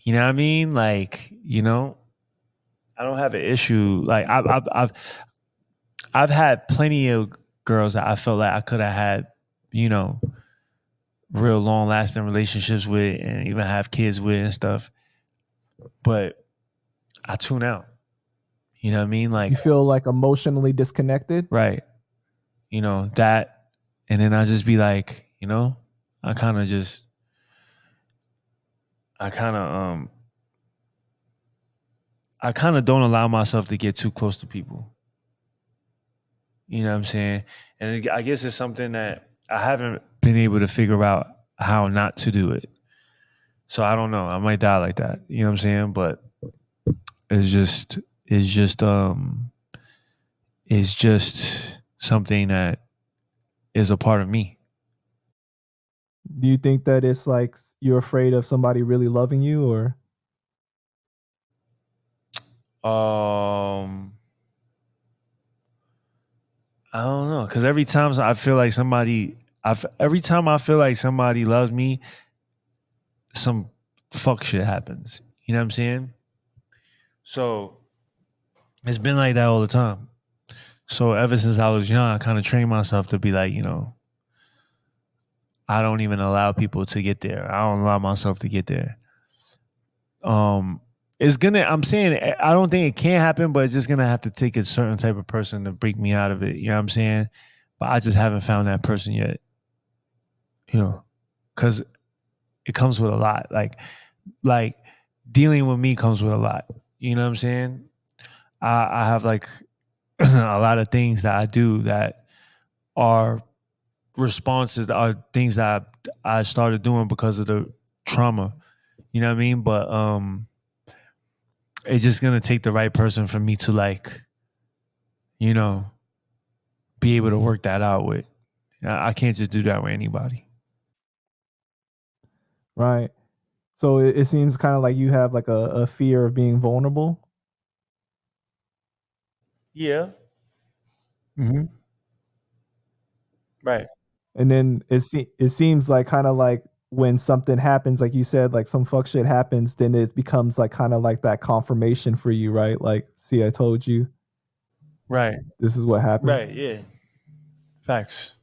You know what I mean? Like, I don't have an issue. Like I've had plenty of girls that I felt like I could have had, you know, real long lasting relationships with and even have kids with and stuff. But I tune out. You know what I mean? Like, You feel like emotionally disconnected? right. That, and then I just be like, I kind of just I kind of I kind of don't allow myself to get too close to people. You know what I'm saying? And I guess it's something that I haven't been able to figure out how not to do it. So I don't know. I might die like that. You know what I'm saying? But it's just it's just um it's just something that is a part of me. Do you think that it's like you're afraid of somebody really loving you or Um I don't know, cuz every time I feel like every time I feel like somebody loves me, some fuck shit happens. You know what I'm saying? So it's been like that all the time. So ever since I was young, I kind of trained myself to be like, I don't even allow people to get there. I don't allow myself to get there. It's gonna. I'm saying I don't think it can happen, but it's just gonna have to take a certain type of person to break me out of it. You know what I'm saying? But I just haven't found that person yet. Because it comes with a lot. Like dealing with me comes with a lot. You know what I'm saying? I have like a lot of things that I do that are responses that are things that I started doing because of the trauma. You know what I mean? But it's just gonna take the right person for me to like, you know, be able to work that out with. I can't just do that with anybody. Right. So it seems kind of like you have like a fear of being vulnerable. Yeah. Mm-hmm. Right. And then it seems like kind of like when something happens, like you said, like some fuck shit happens, then it becomes like kind of like that confirmation for you, right? Like, see, I told you Right. this is what happened. Right. Yeah. Facts.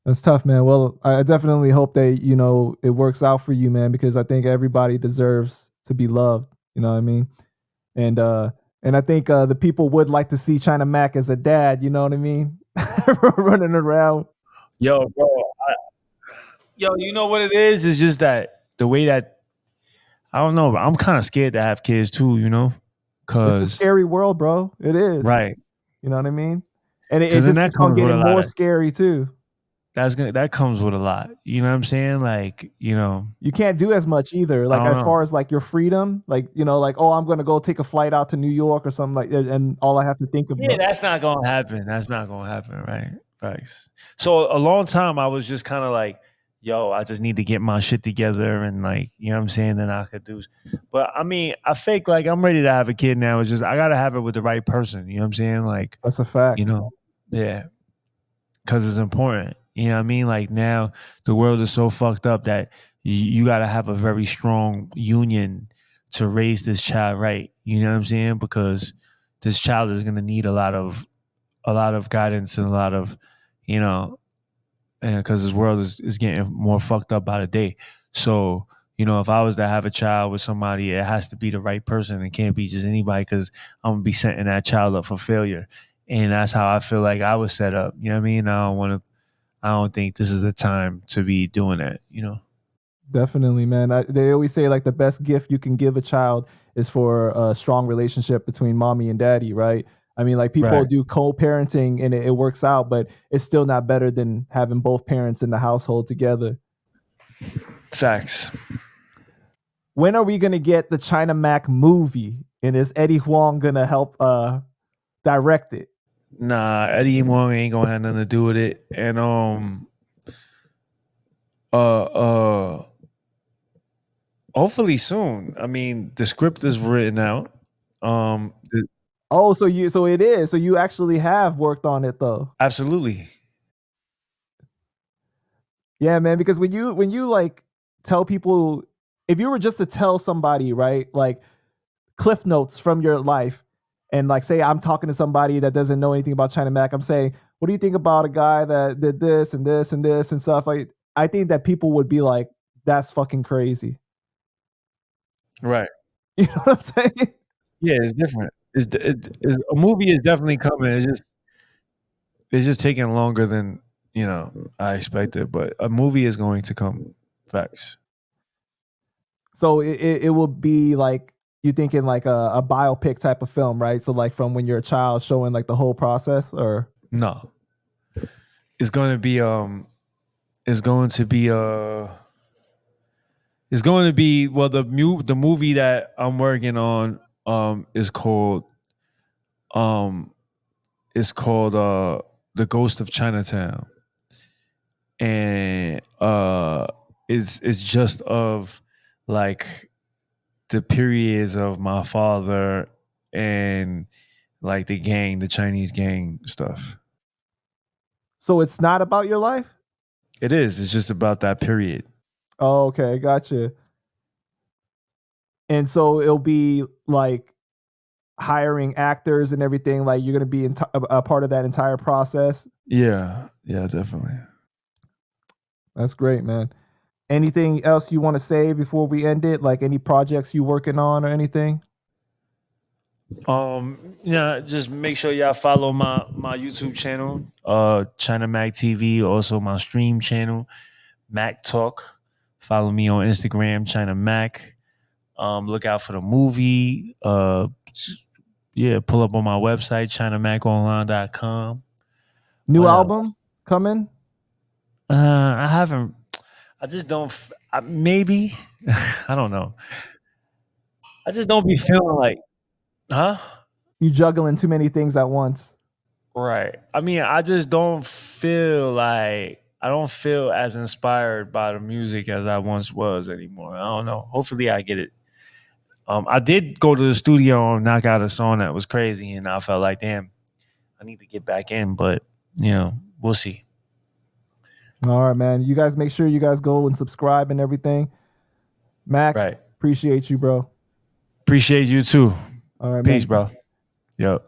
That's tough, man. Well, I definitely hope that, it works out for you, man, because I think everybody deserves to be loved. You know what I mean? And and I think the people would like to see China Mac as a dad, you know what I mean? Running around. Yo, bro. Yo, you know what it is? It's just that the way that I don't know. I'm kind of scared to have kids too. It's a Cause scary world, bro. It is. right. You know what I mean? And it Cause then just that keeps on comes with a getting lot more of scary too. that comes with a lot. You know what I'm saying? Like, You can't do as much either. I Like don't as know. far as like your freedom, like like, oh, I'm gonna go take a flight out to New York or something like that, and all I have to think Yeah, about. that's not gonna happen. That's not gonna happen, right? Thanks. So a long time I was just kind of like, yo, I just need to get my shit together and like, you know what I'm saying? Then I could do. But I mean, I fake like I'm ready to have a kid now. It's just I gotta have it with the right person. You know what I'm saying? Like, That's a fact. yeah, because it's important. You know what I mean? Like now the world is so fucked up that you got to have a very strong union to raise this child right. You know what I'm saying? Because this child is going to need a lot of guidance and a lot of, you know, because this world is getting more fucked up by the day. So, if I was to have a child with somebody, it has to be the right person. It can't be just anybody because I'm gonna be setting that child up for failure. And that's how I feel like I was set up. You know what I mean? I don't think this is the time to be doing that. Definitely, man. They always say like the best gift you can give a child is for a strong relationship between mommy and daddy, right? I mean, like people Right. do co-parenting and it works out, but it's still not better than having both parents in the household together. Facts. When are we gonna get the China Mac movie? And is Eddie Huang gonna help direct it? Nah, Eddie Wong ain't gonna have nothing to do with it. And uh hopefully soon. I mean, the script is written out. Oh, so it is. So you actually have worked on it though. Absolutely. Yeah, man, because when you like tell people, if you were just to tell somebody, right, like cliff notes from your life, and like say I'm talking to somebody that doesn't know anything about China Mac, I'm saying, what do you think about a guy that did this and this and this and stuff? Like I think that people would be like, that's fucking crazy. Right. You know what I'm saying? Yeah, it's different. A movie is definitely coming. It's just taking longer than I expected. But a movie is going to come. Facts. So it will be like you thinking like a biopic type of film, right? So like from when you're a child, showing like the whole process, or No, it's going to be it's going to be it's going to be well the movie that I'm working on is called um The Ghost of Chinatown, and it's just of like the periods of my father and like the Chinese gang stuff. so it's not about your life. It is. It's just about that period. Oh, okay, gotcha. And so it'll be like hiring actors and everything, like you're going to be a part of that entire process? Yeah, definitely. That's great, man. Anything else you want to say before we end it? Like any projects you working on or anything? Yeah, just make sure y'all follow my YouTube channel, China Mac TV, also my stream channel, Mac Talk. Follow me on Instagram, China Mac. Look out for the movie. Pull up on my website, ChinaMacOnline.com. New album coming? I haven't. I just don't. Maybe. I don't know. I just don't be feeling like, huh? You juggling too many things at once. Right. I mean, I just don't feel as inspired by the music as I once was anymore. I don't know. Hopefully I get it. I did go to the studio and knock out a song that was crazy, and I felt like, damn, I need to get back in, but we'll see. All right, man. You guys make sure you guys go and subscribe and everything. Mac, Right. appreciate you, bro. Appreciate you too. All right, Peace, man. bro. Yo.